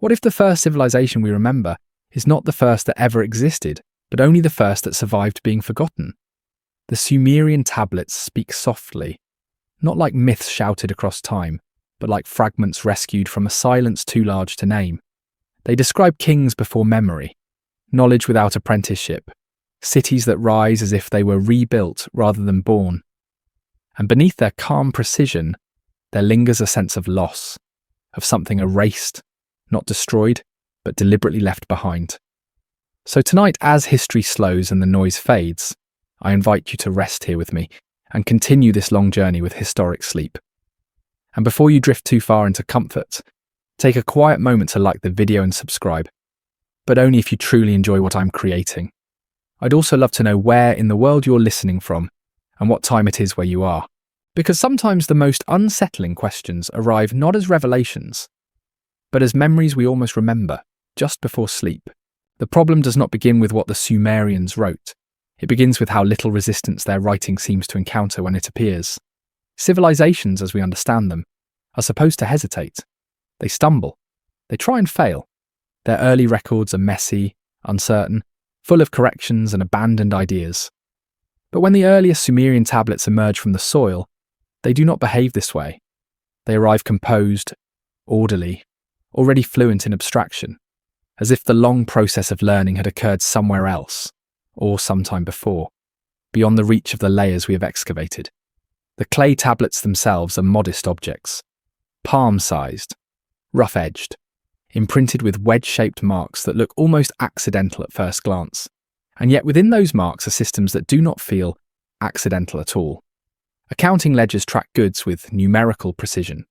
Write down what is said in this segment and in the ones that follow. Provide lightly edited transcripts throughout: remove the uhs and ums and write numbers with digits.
What if the first civilization we remember is not the first that ever existed, but only the first that survived being forgotten? The Sumerian tablets speak softly, not like myths shouted across time, but like fragments rescued from a silence too large to name. They describe kings before memory, knowledge without apprenticeship, cities that rise as if they were rebuilt rather than born. And beneath their calm precision, there lingers a sense of loss, of something erased, not destroyed, but deliberately left behind. So tonight, as history slows and the noise fades, I invite you to rest here with me and continue this long journey with historic sleep. And before you drift too far into comfort, take a quiet moment to like the video and subscribe, but only if you truly enjoy what I'm creating. I'd also love to know where in the world you're listening from and what time it is where you are, because sometimes the most unsettling questions arrive not as revelations, but as memories we almost remember just before sleep. The problem does not begin with what the Sumerians wrote. It begins with how little resistance their writing seems to encounter when it appears. Civilizations, as we understand them, are supposed to hesitate. They stumble. They try and fail. Their early records are messy, uncertain, full of corrections and abandoned ideas. But when the earliest Sumerian tablets emerge from the soil, they do not behave this way. They arrive composed, orderly, already fluent in abstraction, as if the long process of learning had occurred somewhere else, or sometime before, beyond the reach of the layers we have excavated. The clay tablets themselves are modest objects, palm-sized, rough-edged, imprinted with wedge-shaped marks that look almost accidental at first glance, and yet within those marks are systems that do not feel accidental at all. Accounting ledgers track goods with numerical precision.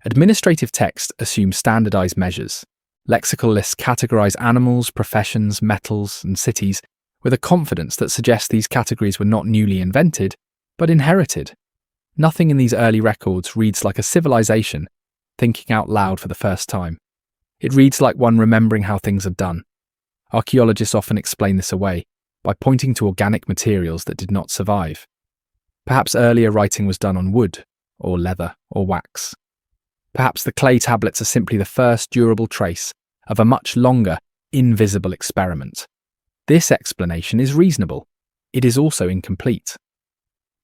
Administrative text assumes standardized measures. Lexical lists categorize animals, professions, metals, and cities with a confidence that suggests these categories were not newly invented, but inherited. Nothing in these early records reads like a civilization thinking out loud for the first time. It reads like one remembering how things are done. Archaeologists often explain this away by pointing to organic materials that did not survive. Perhaps earlier writing was done on wood, or leather, or wax. Perhaps the clay tablets are simply the first durable trace of a much longer, invisible experiment. This explanation is reasonable. It is also incomplete.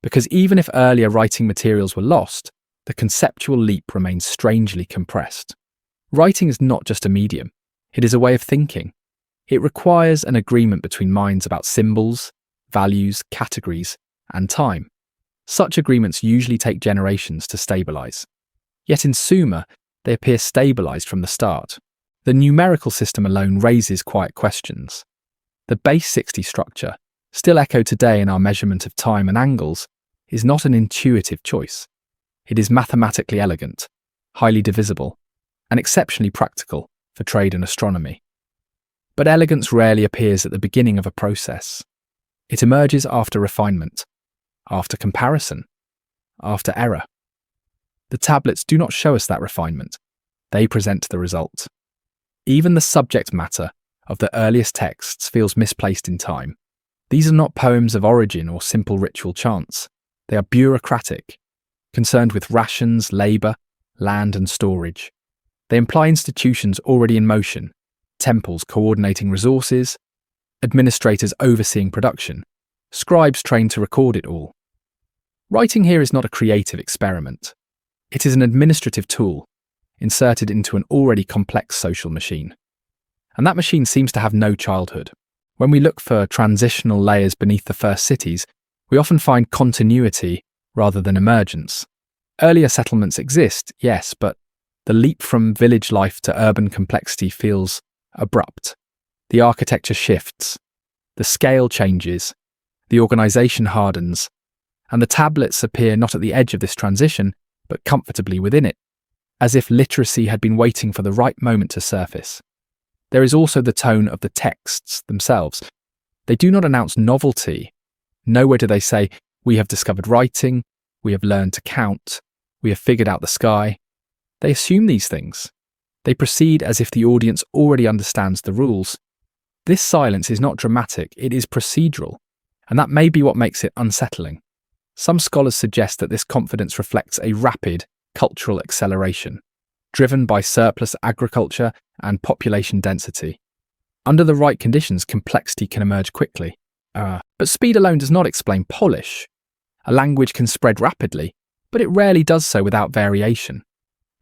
Because even if earlier writing materials were lost, the conceptual leap remains strangely compressed. Writing is not just a medium. It is a way of thinking. It requires an agreement between minds about symbols, values, categories, and time. Such agreements usually take generations to stabilize. Yet in Sumer, they appear stabilized from the start. The numerical system alone raises quiet questions. The base 60 structure, still echoed today in our measurement of time and angles, is not an intuitive choice. It is mathematically elegant, highly divisible, and exceptionally practical for trade and astronomy. But elegance rarely appears at the beginning of a process. It emerges after refinement, after comparison, after error. The tablets do not show us that refinement. They present the result. Even the subject matter of the earliest texts feels misplaced in time. These are not poems of origin or simple ritual chants. They are bureaucratic, concerned with rations, labour, land and storage. They imply institutions already in motion, temples coordinating resources, administrators overseeing production, scribes trained to record it all. Writing here is not a creative experiment. It is an administrative tool, inserted into an already complex social machine. And that machine seems to have no childhood. When we look for transitional layers beneath the first cities, we often find continuity rather than emergence. Earlier settlements exist, yes, but the leap from village life to urban complexity feels abrupt. The architecture shifts, the scale changes, the organisation hardens, and the tablets appear not at the edge of this transition, but comfortably within it, as if literacy had been waiting for the right moment to surface. There is also the tone of the texts themselves. They do not announce novelty. Nowhere do they say, "We have discovered writing, we have learned to count, we have figured out the sky." They assume these things. They proceed as if the audience already understands the rules. This silence is not dramatic, it is procedural, and that may be what makes it unsettling. Some scholars suggest that this confidence reflects a rapid cultural acceleration, driven by surplus agriculture and population density. Under the right conditions, complexity can emerge quickly. But speed alone does not explain polish. A language can spread rapidly, but it rarely does so without variation.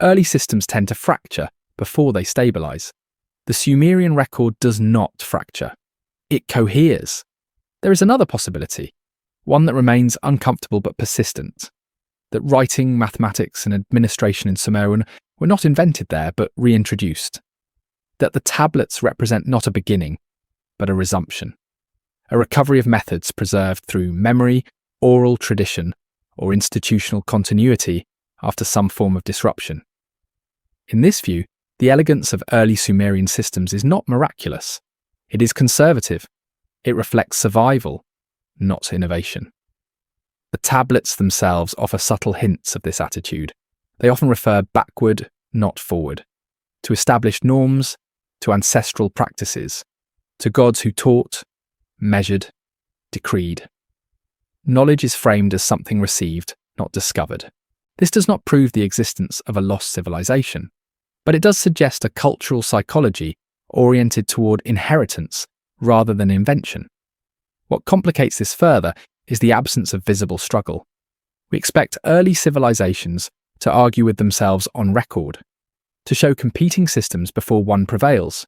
Early systems tend to fracture before they stabilize. The Sumerian record does not fracture. It coheres. There is another possibility, one that remains uncomfortable but persistent, that writing, mathematics, and administration in Sumerian were not invented there but reintroduced, that the tablets represent not a beginning, but a resumption, a recovery of methods preserved through memory, oral tradition, or institutional continuity after some form of disruption. In this view, the elegance of early Sumerian systems is not miraculous. It is conservative. It reflects survival, not innovation. The tablets themselves offer subtle hints of this attitude. They often refer backward, not forward, to established norms, to ancestral practices, to gods who taught, measured, decreed. Knowledge is framed as something received, not discovered. This does not prove the existence of a lost civilization, but it does suggest a cultural psychology oriented toward inheritance rather than invention. What complicates this further is the absence of visible struggle. We expect early civilizations to argue with themselves on record, to show competing systems before one prevails.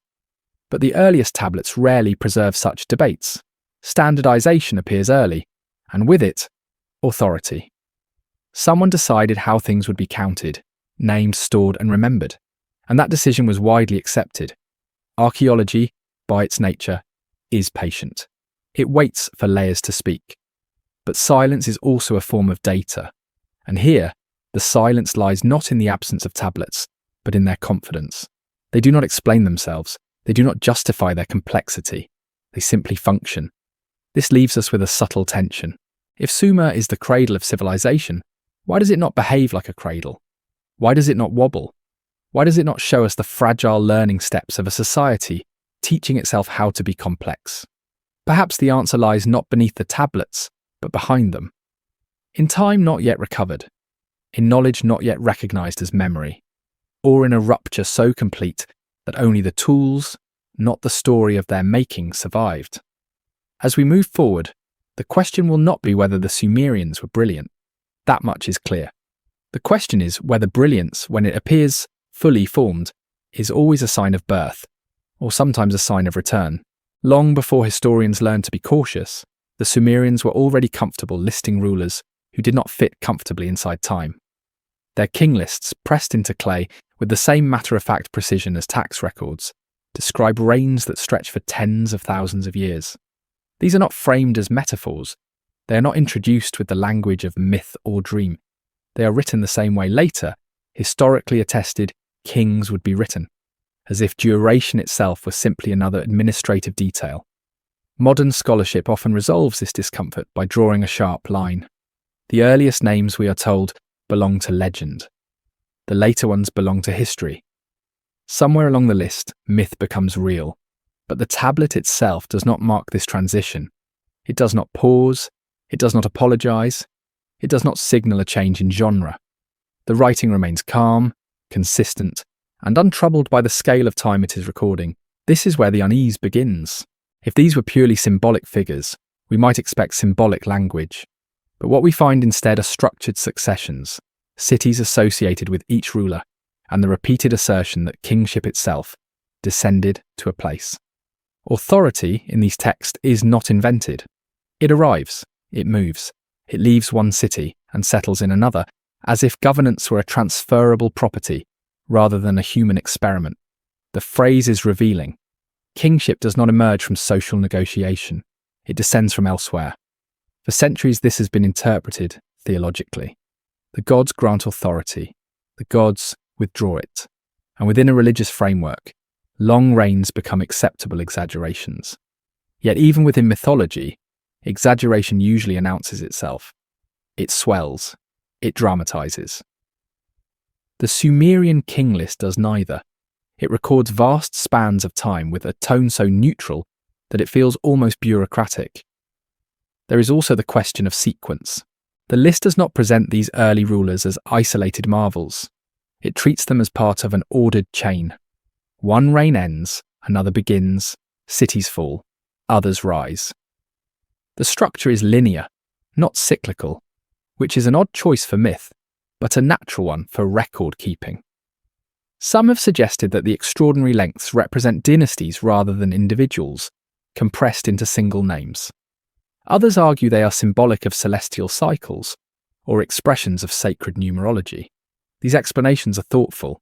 But the earliest tablets rarely preserve such debates. Standardization appears early, and with it, authority. Someone decided how things would be counted, named, stored, and remembered, and that decision was widely accepted. Archaeology, by its nature, is patient. It waits for layers to speak. But silence is also a form of data, and here, the silence lies not in the absence of tablets, but in their confidence. They do not explain themselves. They do not justify their complexity. They simply function. This leaves us with a subtle tension. If Sumer is the cradle of civilization, why does it not behave like a cradle? Why does it not wobble? Why does it not show us the fragile learning steps of a society teaching itself how to be complex? Perhaps the answer lies not beneath the tablets, but behind them. In time not yet recovered, in knowledge not yet recognized as memory, or in a rupture so complete that only the tools, not the story of their making, survived. As we move forward, the question will not be whether the Sumerians were brilliant. That much is clear. The question is whether brilliance, when it appears fully formed, is always a sign of birth, or sometimes a sign of return. Long before historians learned to be cautious, the Sumerians were already comfortable listing rulers who did not fit comfortably inside time. Their king lists, pressed into clay with the same matter-of-fact precision as tax records, describe reigns that stretch for tens of thousands of years. These are not framed as metaphors. They are not introduced with the language of myth or dream. They are written the same way later, historically attested, kings would be written, as if duration itself was simply another administrative detail. Modern scholarship often resolves this discomfort by drawing a sharp line. The earliest names, we are told, belong to legend. The later ones belong to history. Somewhere along the list, myth becomes real, but the tablet itself does not mark this transition. It does not pause, it does not apologize, it does not signal a change in genre. The writing remains calm, consistent, and untroubled by the scale of time it is recording. This is where the unease begins. If these were purely symbolic figures, we might expect symbolic language. But what we find instead are structured successions, cities associated with each ruler, and the repeated assertion that kingship itself descended to a place. Authority in these texts is not invented. It arrives, it moves, it leaves one city and settles in another, as if governance were a transferable property rather than a human experiment. The phrase is revealing. Kingship does not emerge from social negotiation. It descends from elsewhere. For centuries, this has been interpreted theologically. The gods grant authority. The gods withdraw it. And within a religious framework, long reigns become acceptable exaggerations. Yet even within mythology, exaggeration usually announces itself. It swells. It dramatizes. The Sumerian king list does neither. It records vast spans of time with a tone so neutral that it feels almost bureaucratic. There is also the question of sequence. The list does not present these early rulers as isolated marvels. It treats them as part of an ordered chain. One reign ends, another begins, cities fall, others rise. The structure is linear, not cyclical, which is an odd choice for myth, but a natural one for record keeping. Some have suggested that the extraordinary lengths represent dynasties rather than individuals, compressed into single names. Others argue they are symbolic of celestial cycles, or expressions of sacred numerology. These explanations are thoughtful,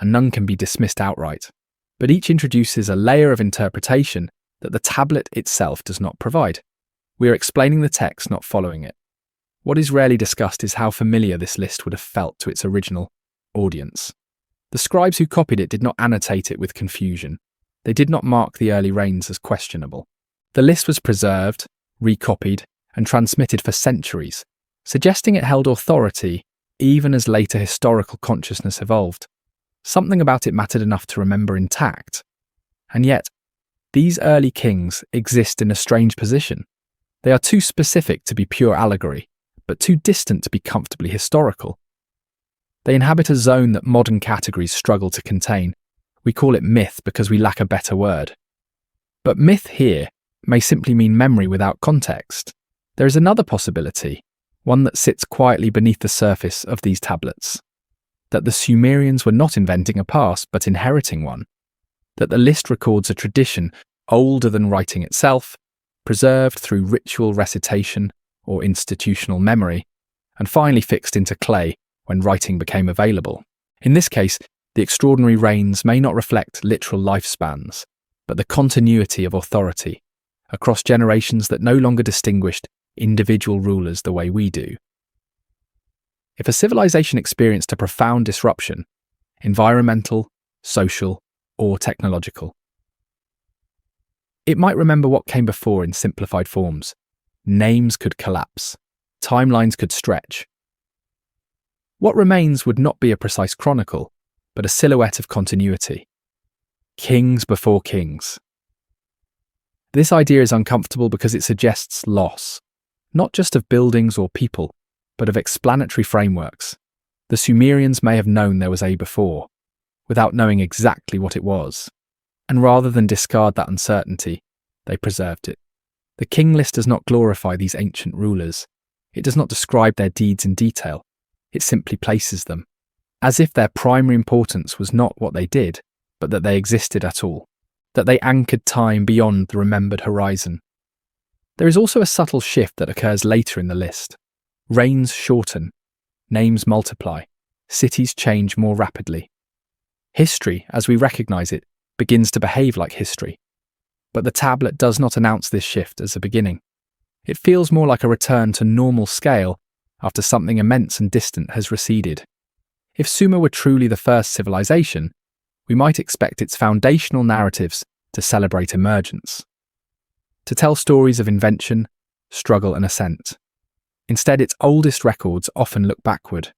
and none can be dismissed outright, but each introduces a layer of interpretation that the tablet itself does not provide. We are explaining the text, not following it. What is rarely discussed is how familiar this list would have felt to its original audience. The scribes who copied it did not annotate it with confusion. They did not mark the early reigns as questionable. The list was preserved, recopied, and transmitted for centuries, suggesting it held authority even as later historical consciousness evolved. Something about it mattered enough to remember intact. And yet, these early kings exist in a strange position. They are too specific to be pure allegory, but too distant to be comfortably historical. They inhabit a zone that modern categories struggle to contain. We call it myth because we lack a better word. But myth here may simply mean memory without context. There is another possibility, one that sits quietly beneath the surface of these tablets. That the Sumerians were not inventing a past, but inheriting one. That the list records a tradition older than writing itself, preserved through ritual recitation or institutional memory, and finally fixed into clay when writing became available. In this case, the extraordinary reigns may not reflect literal lifespans, but the continuity of authority across generations that no longer distinguished individual rulers the way we do. If a civilization experienced a profound disruption, environmental, social, or technological, it might remember what came before in simplified forms. Names could collapse, timelines could stretch. What remains would not be a precise chronicle, but a silhouette of continuity. Kings before kings. This idea is uncomfortable because it suggests loss, not just of buildings or people, but of explanatory frameworks. The Sumerians may have known there was a before, without knowing exactly what it was, and rather than discard that uncertainty, they preserved it. The king list does not glorify these ancient rulers. It does not describe their deeds in detail. It simply places them, as if their primary importance was not what they did, but that they existed at all, that they anchored time beyond the remembered horizon. There is also a subtle shift that occurs later in the list. Reigns shorten, names multiply, cities change more rapidly. History, as we recognize it, begins to behave like history. But the tablet does not announce this shift as a beginning. It feels more like a return to normal scale after something immense and distant has receded. If Sumer were truly the first civilization, we might expect its foundational narratives to celebrate emergence, to tell stories of invention, struggle and ascent. Instead, its oldest records often look backward,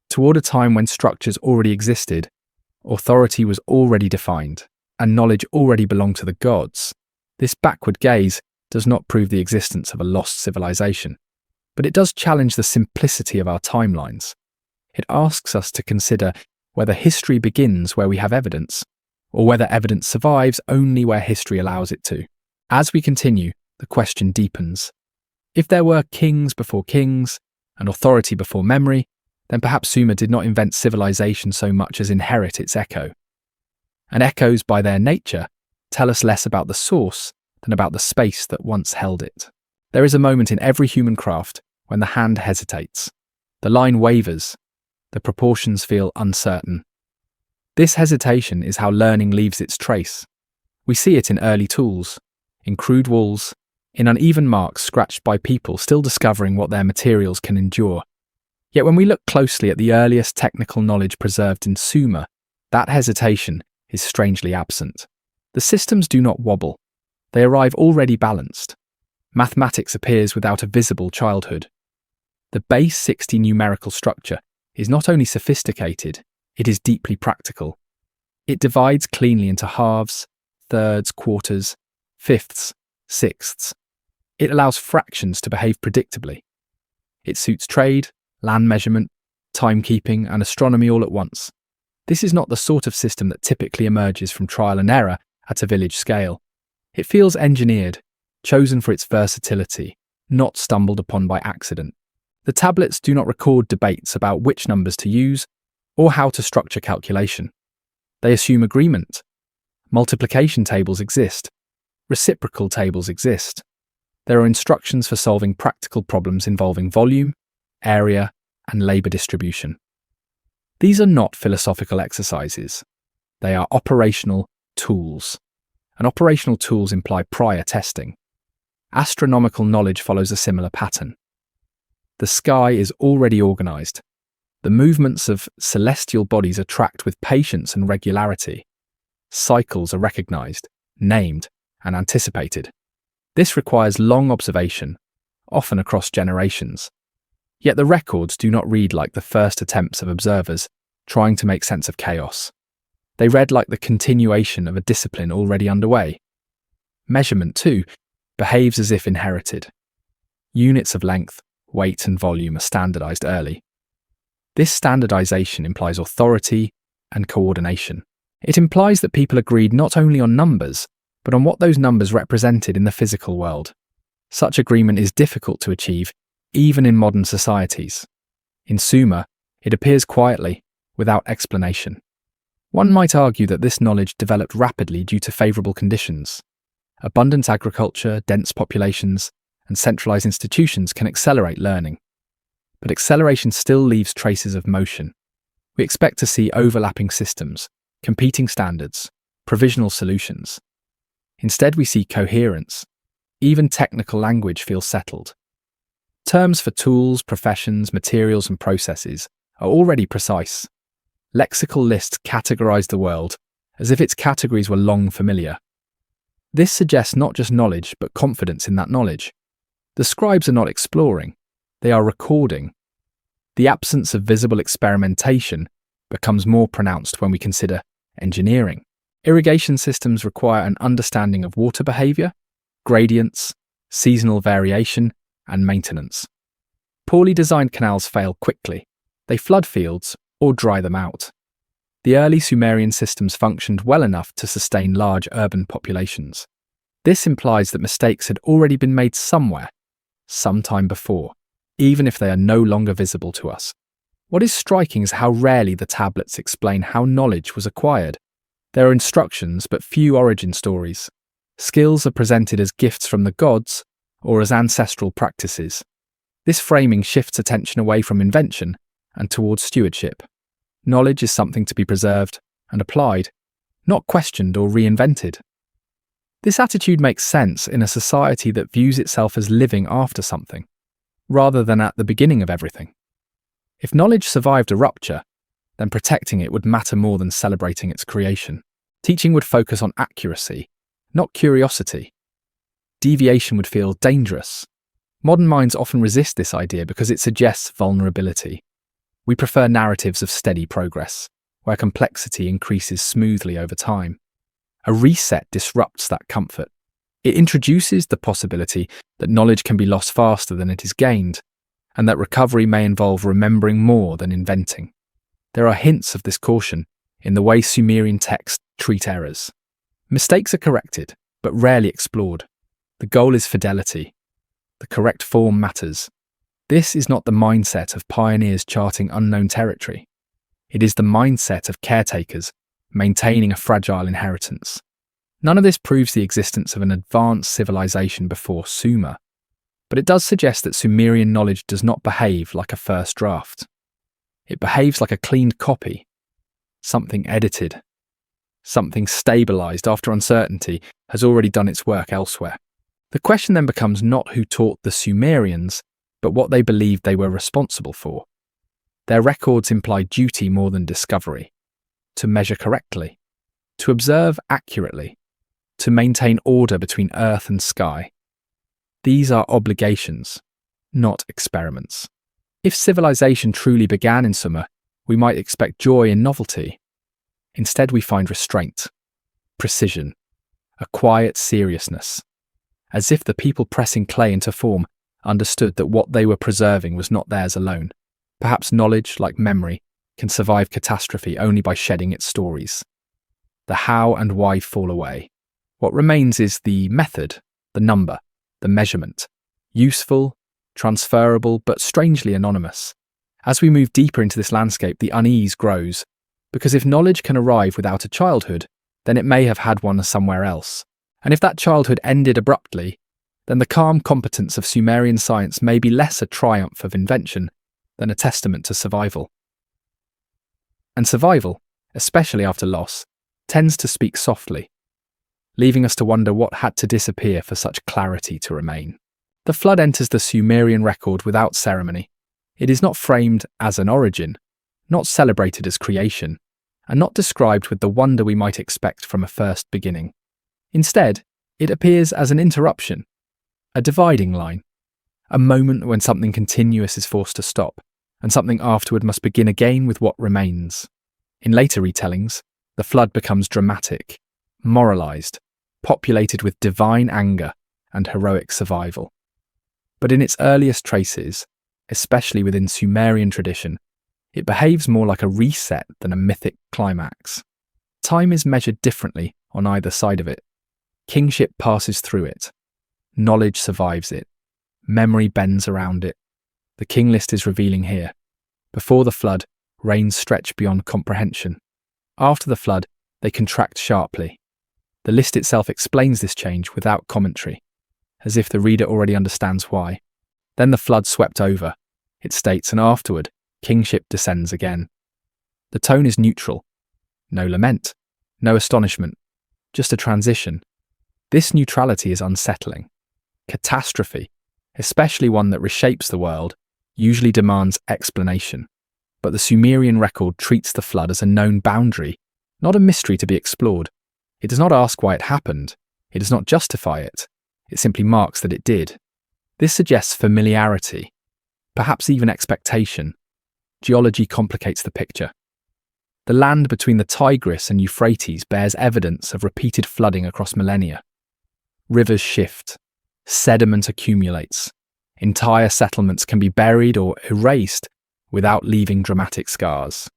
toward a time when structures already existed, authority was already defined, and knowledge already belonged to the gods. This backward gaze does not prove the existence of a lost civilization, but it does challenge the simplicity of our timelines. It asks us to consider whether history begins where we have evidence, or whether evidence survives only where history allows it to. As we continue, the question deepens. If there were kings before kings, and authority before memory, then perhaps Sumer did not invent civilization so much as inherit its echo. And echoes, by their nature, tell us less about the source than about the space that once held it. There is a moment in every human craft when the hand hesitates, the line wavers, the proportions feel uncertain. This hesitation is how learning leaves its trace. We see it in early tools, in crude walls, in uneven marks scratched by people still discovering what their materials can endure. Yet when we look closely at the earliest technical knowledge preserved in Sumer, that hesitation is strangely absent. The systems do not wobble. They arrive already balanced. Mathematics appears without a visible childhood. The base 60 numerical structure is not only sophisticated, it is deeply practical. It divides cleanly into halves, thirds, quarters, fifths, sixths. It allows fractions to behave predictably. It suits trade, land measurement, timekeeping, and astronomy all at once. This is not the sort of system that typically emerges from trial and error at a village scale. It feels engineered, chosen for its versatility, not stumbled upon by accident. The tablets do not record debates about which numbers to use or how to structure calculation. They assume agreement. Multiplication tables exist. Reciprocal tables exist. There are instructions for solving practical problems involving volume, area, and labour distribution. These are not philosophical exercises. They are operational tools. And operational tools imply prior testing. Astronomical knowledge follows a similar pattern. The sky is already organised. The movements of celestial bodies are tracked with patience and regularity. Cycles are recognised, named, and anticipated. This requires long observation, often across generations. Yet the records do not read like the first attempts of observers trying to make sense of chaos. They read like the continuation of a discipline already underway. Measurement, too, behaves as if inherited. Units of length, weight, and volume are standardized early. This standardization implies authority and coordination. It implies that people agreed not only on numbers, but on what those numbers represented in the physical world. Such agreement is difficult to achieve, even in modern societies. In Sumer, it appears quietly, without explanation. One might argue that this knowledge developed rapidly due to favourable conditions. Abundant agriculture, dense populations, and centralised institutions can accelerate learning. But acceleration still leaves traces of motion. We expect to see overlapping systems, competing standards, provisional solutions. Instead, we see coherence. Even technical language feels settled. Terms for tools, professions, materials, and processes are already precise. Lexical lists categorize the world as if its categories were long familiar. This suggests not just knowledge, but confidence in that knowledge. The scribes are not exploring, they are recording. The absence of visible experimentation becomes more pronounced when we consider engineering. Irrigation systems require an understanding of water behavior, gradients, seasonal variation, and maintenance. Poorly designed canals fail quickly. They flood fields or dry them out. The early Sumerian systems functioned well enough to sustain large urban populations. This implies that mistakes had already been made somewhere, sometime before, even if they are no longer visible to us. What is striking is how rarely the tablets explain how knowledge was acquired. There are instructions but few origin stories. Skills are presented as gifts from the gods or as ancestral practices. This framing shifts attention away from invention and towards stewardship. Knowledge is something to be preserved and applied, not questioned or reinvented. This attitude makes sense in a society that views itself as living after something, rather than at the beginning of everything. If knowledge survived a rupture, then protecting it would matter more than celebrating its creation. Teaching would focus on accuracy, not curiosity. Deviation would feel dangerous. Modern minds often resist this idea because it suggests vulnerability. We prefer narratives of steady progress, where complexity increases smoothly over time. A reset disrupts that comfort. It introduces the possibility that knowledge can be lost faster than it is gained, and that recovery may involve remembering more than inventing. There are hints of this caution in the way Sumerian texts treat errors. Mistakes are corrected, but rarely explored. The goal is fidelity. The correct form matters. This is not the mindset of pioneers charting unknown territory. It is the mindset of caretakers maintaining a fragile inheritance. None of this proves the existence of an advanced civilization before Sumer, but it does suggest that Sumerian knowledge does not behave like a first draft. It behaves like a cleaned copy, something edited, something stabilized after uncertainty has already done its work elsewhere. The question then becomes not who taught the Sumerians, but what they believed they were responsible for. Their records imply duty more than discovery: to measure correctly, to observe accurately, to maintain order between earth and sky. These are obligations, not experiments. If civilization truly began in Sumer, we might expect joy in novelty. Instead, we find restraint, precision, a quiet seriousness, as if the people pressing clay into form understood that what they were preserving was not theirs alone. Perhaps knowledge, like memory, can survive catastrophe only by shedding its stories. The how and why fall away. What remains is the method, the number, the measurement. Useful, transferable, but strangely anonymous. As we move deeper into this landscape, the unease grows, because if knowledge can arrive without a childhood, then it may have had one somewhere else. And if that childhood ended abruptly, then the calm competence of Sumerian science may be less a triumph of invention than a testament to survival. And survival, especially after loss, tends to speak softly, leaving us to wonder what had to disappear for such clarity to remain. The flood enters the Sumerian record without ceremony. It is not framed as an origin, not celebrated as creation, and not described with the wonder we might expect from a first beginning. Instead, it appears as an interruption, a dividing line, a moment when something continuous is forced to stop, and something afterward must begin again with what remains. In later retellings, the flood becomes dramatic, moralized, populated with divine anger and heroic survival. But in its earliest traces, especially within Sumerian tradition, it behaves more like a reset than a mythic climax. Time is measured differently on either side of it. Kingship passes through it. Knowledge survives it. Memory bends around it. The king list is revealing here. Before the flood, reigns stretch beyond comprehension. After the flood, they contract sharply. The list itself explains this change without commentary, as if the reader already understands why. Then the flood swept over, it states, and afterward, kingship descends again. The tone is neutral. No lament, no astonishment, just a transition. This neutrality is unsettling. Catastrophe, especially one that reshapes the world, usually demands explanation. But the Sumerian record treats the flood as a known boundary, not a mystery to be explored. It does not ask why it happened. It does not justify it. It simply marks that it did. This suggests familiarity, perhaps even expectation. Geology complicates the picture. The land between the Tigris and Euphrates bears evidence of repeated flooding across millennia. Rivers shift. Sediment accumulates. Entire settlements can be buried or erased without leaving dramatic scars.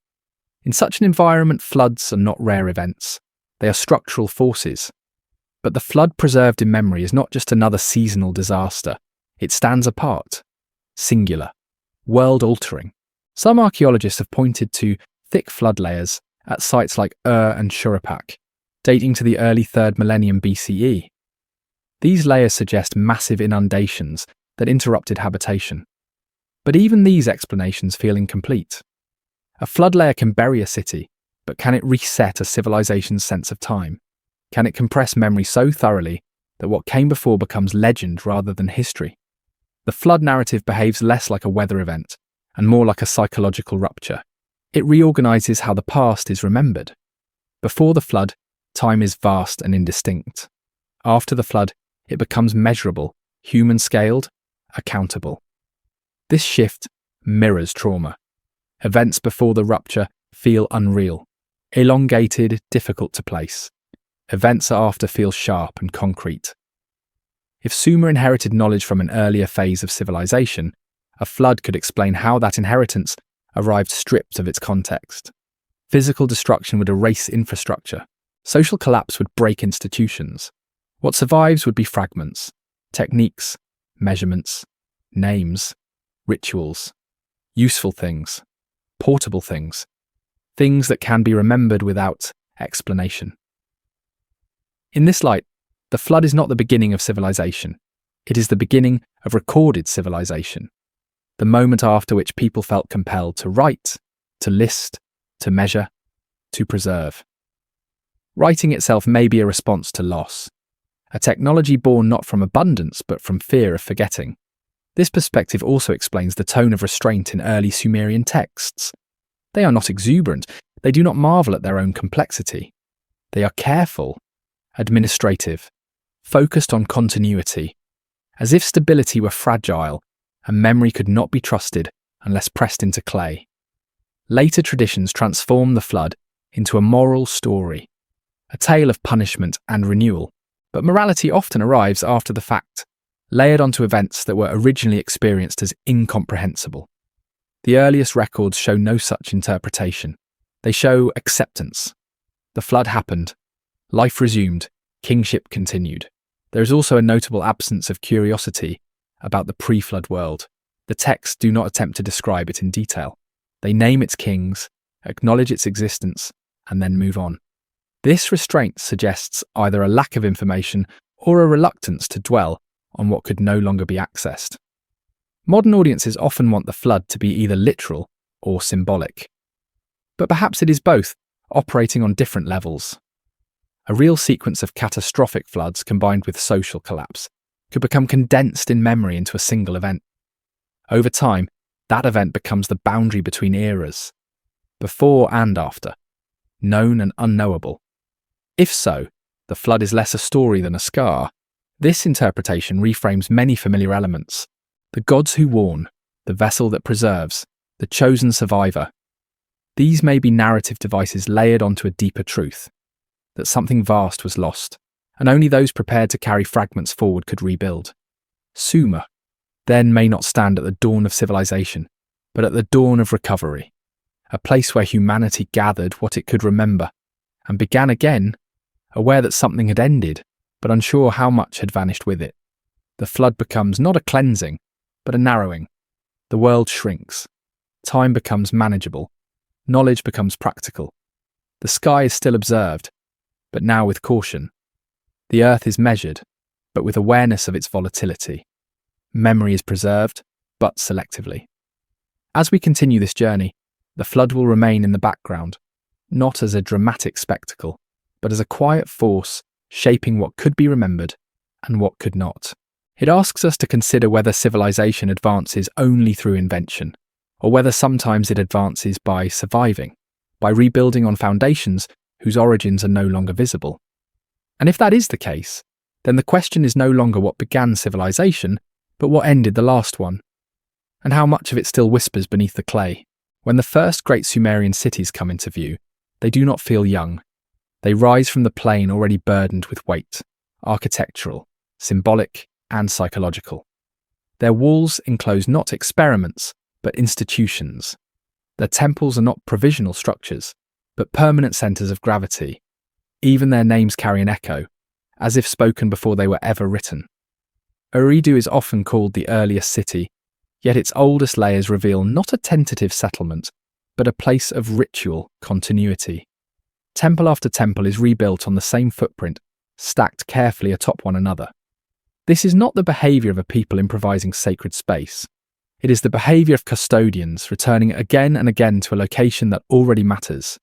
In such an environment, floods are not rare events. They are structural forces. But the flood preserved in memory is not just another seasonal disaster. It stands apart, singular, world-altering. Some archaeologists have pointed to thick flood layers at sites like and Shuruppak, dating to the early 3rd millennium BCE. These layers suggest massive inundations that interrupted habitation. But even these explanations feel incomplete. A flood layer can bury a city, but can it reset a civilization's sense of time? Can it compress memory so thoroughly that what came before becomes legend rather than history? The flood narrative behaves less like a weather event and more like a psychological rupture. It reorganizes how the past is remembered. Before the flood, time is vast and indistinct. After the flood, it becomes measurable, human-scaled, accountable. This shift mirrors trauma. Events before the rupture feel unreal, elongated, difficult to place. Events after feel sharp and concrete. If Sumer inherited knowledge from an earlier phase of civilization, a flood could explain how that inheritance arrived stripped of its context. Physical destruction would erase infrastructure. Social collapse would break institutions. What survives would be fragments, techniques, measurements, names, rituals, useful things, portable things, things that can be remembered without explanation. In this light, the flood is not the beginning of civilization. It is the beginning of recorded civilization, the moment after which people felt compelled to write, to list, to measure, to preserve. Writing itself may be a response to loss, a technology born not from abundance but from fear of forgetting. This perspective also explains the tone of restraint in early Sumerian texts. They are not exuberant. They do not marvel at their own complexity. They are careful, administrative, focused on continuity, as if stability were fragile and memory could not be trusted unless pressed into clay. Later traditions transform the flood into a moral story, a tale of punishment and renewal, but morality often arrives after the fact, layered onto events that were originally experienced as incomprehensible. The earliest records show no such interpretation. They show acceptance. The flood happened. Life resumed. Kingship continued. There is also a notable absence of curiosity about the pre-flood world. The texts do not attempt to describe it in detail. They name its kings, acknowledge its existence, and then move on. This restraint suggests either a lack of information or a reluctance to dwell on what could no longer be accessed. Modern audiences often want the flood to be either literal or symbolic. But perhaps it is both, operating on different levels. A real sequence of catastrophic floods combined with social collapse could become condensed in memory into a single event. Over time, that event becomes the boundary between eras, before and after, known and unknowable. If so, the flood is less a story than a scar. This interpretation reframes many familiar elements: the gods who warn, the vessel that preserves, the chosen survivor. These may be narrative devices layered onto a deeper truth, that something vast was lost, and only those prepared to carry fragments forward could rebuild. Sumer, then, may not stand at the dawn of civilization, but at the dawn of recovery, a place where humanity gathered what it could remember, and began again, aware that something had ended, but unsure how much had vanished with it. The flood becomes not a cleansing, but a narrowing. The world shrinks. Time becomes manageable. Knowledge becomes practical. The sky is still observed, but now with caution. The earth is measured, but with awareness of its volatility. Memory is preserved, but selectively. As we continue this journey, the flood will remain in the background, not as a dramatic spectacle, but as a quiet force shaping what could be remembered and what could not. It asks us to consider whether civilization advances only through invention, or whether sometimes it advances by surviving, by rebuilding on foundations whose origins are no longer visible. And if that is the case, then the question is no longer what began civilization, but what ended the last one, and how much of it still whispers beneath the clay. When the first great Sumerian cities come into view, they do not feel young. They rise from the plain already burdened with weight, architectural, symbolic, and psychological. Their walls enclose not experiments, but institutions. Their temples are not provisional structures, but permanent centres of gravity. Even their names carry an echo, as if spoken before they were ever written. Eridu is often called the earliest city, yet its oldest layers reveal not a tentative settlement, but a place of ritual continuity. Temple after temple is rebuilt on the same footprint, stacked carefully atop one another. This is not the behaviour of a people improvising sacred space. It is the behaviour of custodians returning again and again to a location that already matters.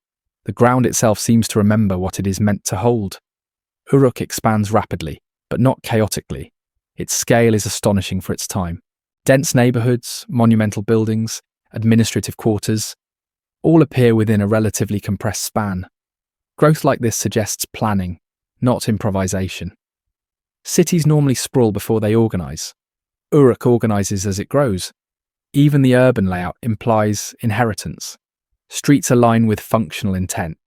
The ground itself seems to remember what it is meant to hold. Uruk expands rapidly, but not chaotically. Its scale is astonishing for its time. Dense neighbourhoods, monumental buildings, administrative quarters, all appear within a relatively compressed span. Growth like this suggests planning, not improvisation. Cities normally sprawl before they organise. Uruk organises as it grows. Even the urban layout implies inheritance. Streets align with functional intent.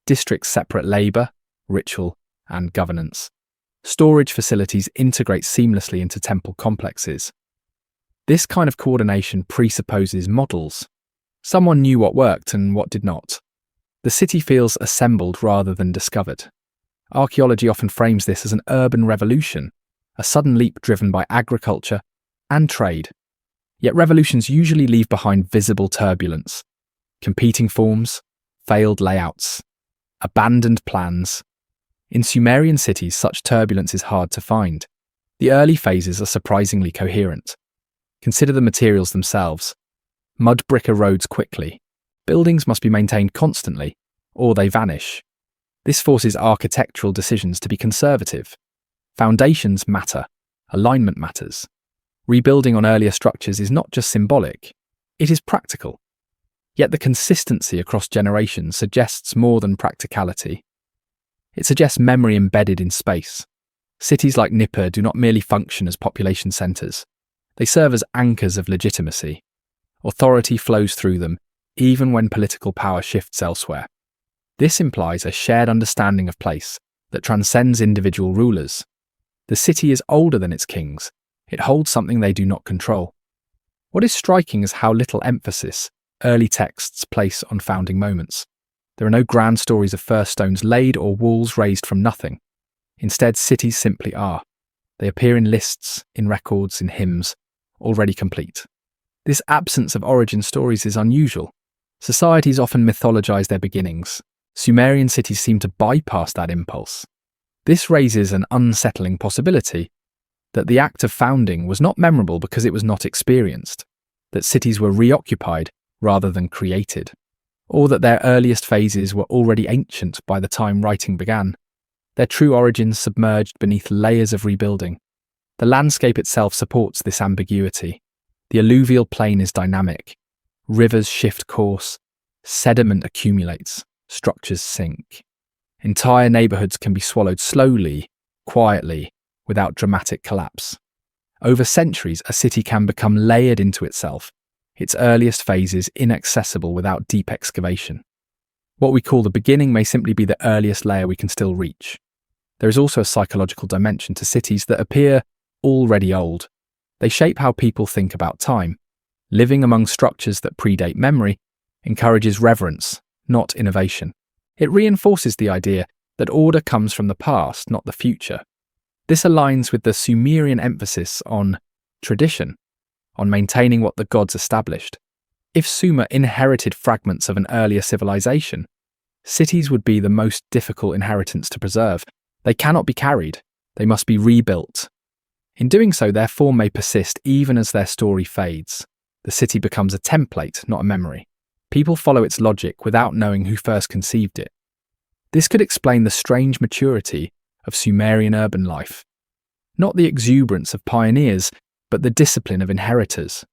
Districts separate labour, ritual, and governance. Storage facilities integrate seamlessly into temple complexes. This kind of coordination presupposes models. Someone knew what worked and what did not. The city feels assembled rather than discovered. Archaeology often frames this as an urban revolution, a sudden leap driven by agriculture and trade. Yet revolutions usually leave behind visible turbulence, competing forms, failed layouts, abandoned plans. In Sumerian cities, such turbulence is hard to find. The early phases are surprisingly coherent. Consider the materials themselves. Mud brick erodes quickly. Buildings must be maintained constantly, or they vanish. This forces architectural decisions to be conservative. Foundations matter. Alignment matters. Rebuilding on earlier structures is not just symbolic, it is practical. Yet the consistency across generations suggests more than practicality. It suggests memory embedded in space. Cities like Nippur do not merely function as population centres. They serve as anchors of legitimacy. Authority flows through them, even when political power shifts elsewhere. This implies a shared understanding of place that transcends individual rulers. The city is older than its kings. It holds something they do not control. What is striking is how little emphasis early texts place on founding moments. There are no grand stories of first stones laid or walls raised from nothing. Instead, cities simply are. They appear in lists, in records, in hymns, already complete. This absence of origin stories is unusual. Societies often mythologize their beginnings. Sumerian cities seem to bypass that impulse. This raises an unsettling possibility that the act of founding was not memorable because it was not experienced, that cities were reoccupied rather than created, or that their earliest phases were already ancient by the time writing began, their true origins submerged beneath layers of rebuilding. The landscape itself supports this ambiguity. The alluvial plain is dynamic. Rivers shift course, sediment accumulates, structures sink. Entire neighborhoods can be swallowed slowly, quietly, without dramatic collapse. Over centuries, a city can become layered into itself, its earliest phases inaccessible without deep excavation. What we call the beginning may simply be the earliest layer we can still reach. There is also a psychological dimension to cities that appear already old. They shape how people think about time. Living among structures that predate memory encourages reverence, not innovation. It reinforces the idea that order comes from the past, not the future. This aligns with the Sumerian emphasis on tradition, on maintaining what the gods established. If Sumer inherited fragments of an earlier civilization, cities would be the most difficult inheritance to preserve. They cannot be carried, they must be rebuilt. In doing so, their form may persist even as their story fades. The city becomes a template, not a memory. People follow its logic without knowing who first conceived it. This could explain the strange maturity of Sumerian urban life. Not the exuberance of pioneers, but the discipline of inheritors.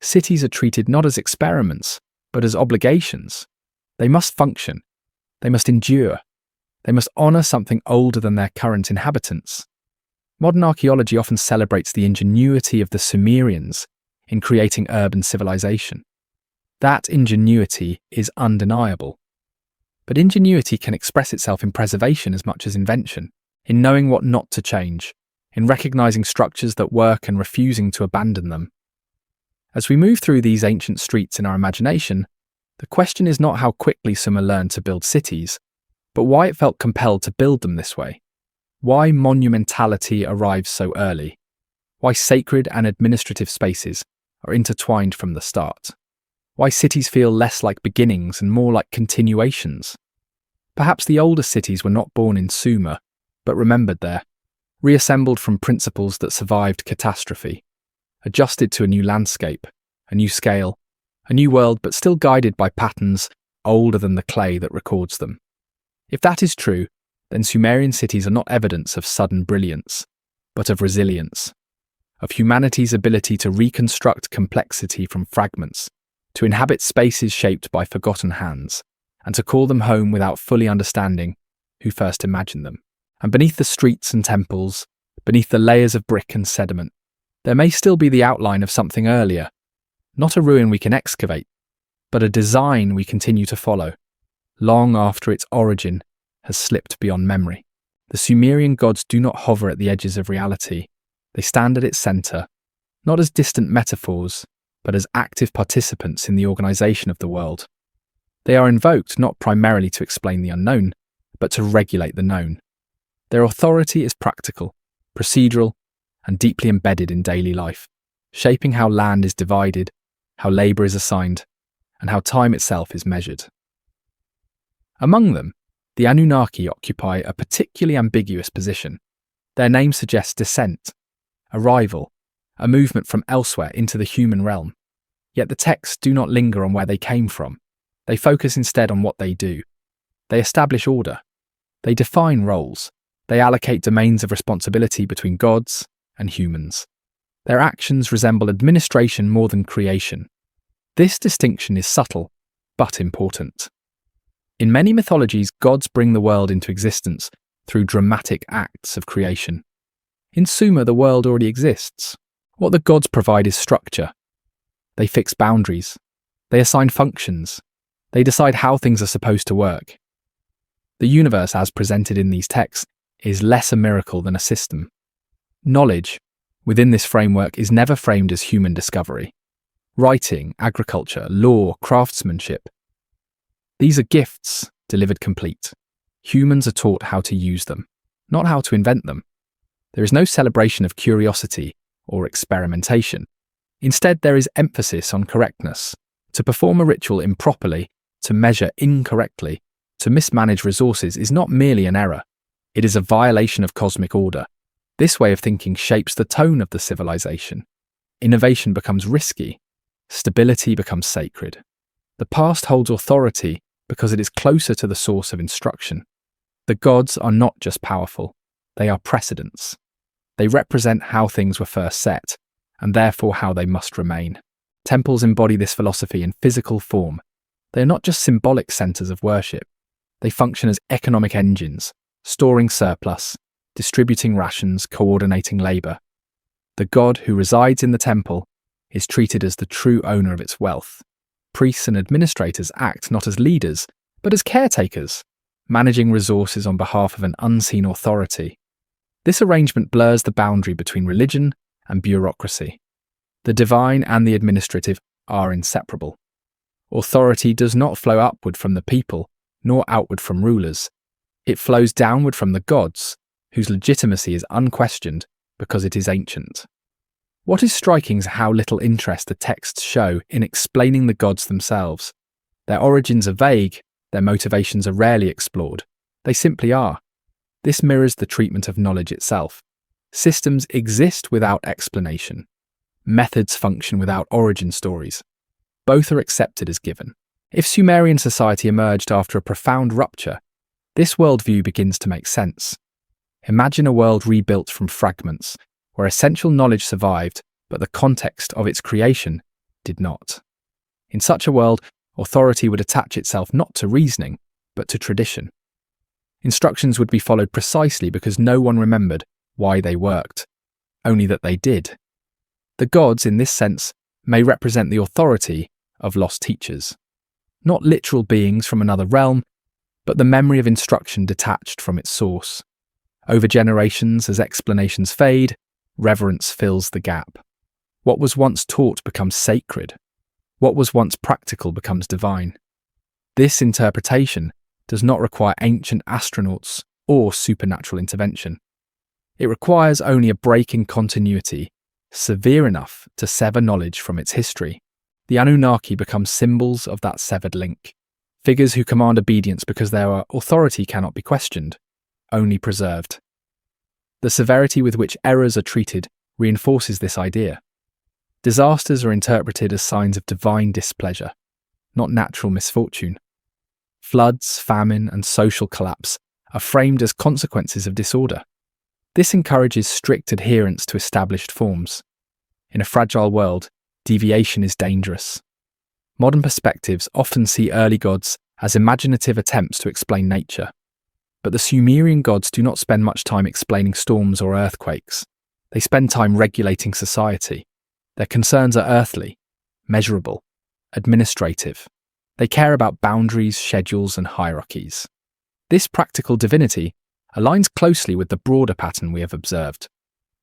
Cities are treated not as experiments, but as obligations. They must function. They must endure. They must honour something older than their current inhabitants. Modern archaeology often celebrates the ingenuity of the Sumerians in creating urban civilization. That ingenuity is undeniable. But ingenuity can express itself in preservation as much as invention, in knowing what not to change, in recognising structures that work and refusing to abandon them. As we move through these ancient streets in our imagination, the question is not how quickly Sumer learned to build cities, but why it felt compelled to build them this way. Why monumentality arrives so early. Why sacred and administrative spaces are intertwined from the start. Why cities feel less like beginnings and more like continuations. Perhaps the older cities were not born in Sumer, but remembered there, reassembled from principles that survived catastrophe, adjusted to a new landscape, a new scale, a new world, but still guided by patterns older than the clay that records them. If that is true, then Sumerian cities are not evidence of sudden brilliance, but of resilience, of humanity's ability to reconstruct complexity from fragments, to inhabit spaces shaped by forgotten hands, and to call them home without fully understanding who first imagined them. And beneath the streets and temples, beneath the layers of brick and sediment, there may still be the outline of something earlier, not a ruin we can excavate, but a design we continue to follow, long after its origin has slipped beyond memory. The Sumerian gods do not hover at the edges of reality. They stand at its centre, not as distant metaphors, but as active participants in the organisation of the world. They are invoked not primarily to explain the unknown, but to regulate the known. Their authority is practical, procedural, and deeply embedded in daily life, shaping how land is divided, how labour is assigned, and how time itself is measured. Among them, the Anunnaki occupy a particularly ambiguous position. Their name suggests descent, arrival, a movement from elsewhere into the human realm. Yet the texts do not linger on where they came from. They focus instead on what they do. They establish order. They define roles. They allocate domains of responsibility between gods and humans. Their actions resemble administration more than creation. This distinction is subtle, but important. In many mythologies, gods bring the world into existence through dramatic acts of creation. In Sumer, the world already exists. What the gods provide is structure. They fix boundaries. They assign functions. They decide how things are supposed to work. The universe, as presented in these texts, is less a miracle than a system. Knowledge, within this framework, is never framed as human discovery. writing, agriculture, law, craftsmanship. These are gifts delivered complete. Humans are taught how to use them, not how to invent them. There is no celebration of curiosity or experimentation. Instead, there is emphasis on correctness. To perform a ritual improperly, to measure incorrectly, to mismanage resources is not merely an error. It is a violation of cosmic order. This way of thinking shapes the tone of the civilization. Innovation becomes risky. Stability becomes sacred. The past holds authority because it is closer to the source of instruction. The gods are not just powerful, they are precedents. They represent how things were first set, and therefore how they must remain. Temples embody this philosophy in physical form. They are not just symbolic centers of worship. They function as economic engines, storing surplus, distributing rations, coordinating labor. The god who resides in the temple is treated as the true owner of its wealth. Priests and administrators act not as leaders, but as caretakers, managing resources on behalf of an unseen authority. This arrangement blurs the boundary between religion and bureaucracy. The divine and the administrative are inseparable. Authority does not flow upward from the people, nor outward from rulers. It flows downward from the gods, whose legitimacy is unquestioned because it is ancient. What is striking is how little interest the texts show in explaining the gods themselves. Their origins are vague, their motivations are rarely explored. They simply are. This mirrors the treatment of knowledge itself. Systems exist without explanation. Methods function without origin stories. Both are accepted as given. If Sumerian society emerged after a profound rupture, this worldview begins to make sense. Imagine a world rebuilt from fragments, where essential knowledge survived, but the context of its creation did not. In such a world, authority would attach itself not to reasoning, but to tradition. Instructions would be followed precisely because no one remembered why they worked, only that they did. The gods, in this sense, may represent the authority of lost teachers. Not literal beings from another realm, but the memory of instruction detached from its source. Over generations, as explanations fade, reverence fills the gap. What was once taught becomes sacred. What was once practical becomes divine. This interpretation does not require ancient astronauts or supernatural intervention. It requires only a break in continuity, severe enough to sever knowledge from its history. The Anunnaki become symbols of that severed link, figures who command obedience because their authority cannot be questioned, only preserved. The severity with which errors are treated reinforces this idea. Disasters are interpreted as signs of divine displeasure, not natural misfortune. Floods, famine, and social collapse are framed as consequences of disorder. This encourages strict adherence to established forms. In a fragile world, deviation is dangerous. Modern perspectives often see early gods as imaginative attempts to explain nature. But the Sumerian gods do not spend much time explaining storms or earthquakes. They spend time regulating society. Their concerns are earthly, measurable, administrative. They care about boundaries, schedules, and hierarchies. This practical divinity aligns closely with the broader pattern we have observed.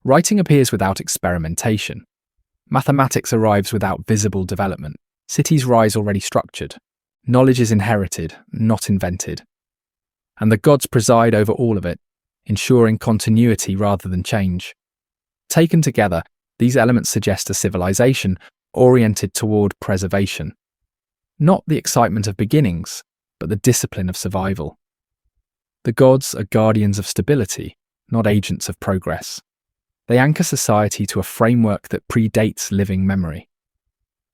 Writing appears without experimentation. Mathematics arrives without visible development. Cities rise already structured. Knowledge is inherited, not invented. And the gods preside over all of it, ensuring continuity rather than change. Taken together, these elements suggest a civilization oriented toward preservation. Not the excitement of beginnings, but the discipline of survival. The gods are guardians of stability, not agents of progress. They anchor society to a framework that predates living memory.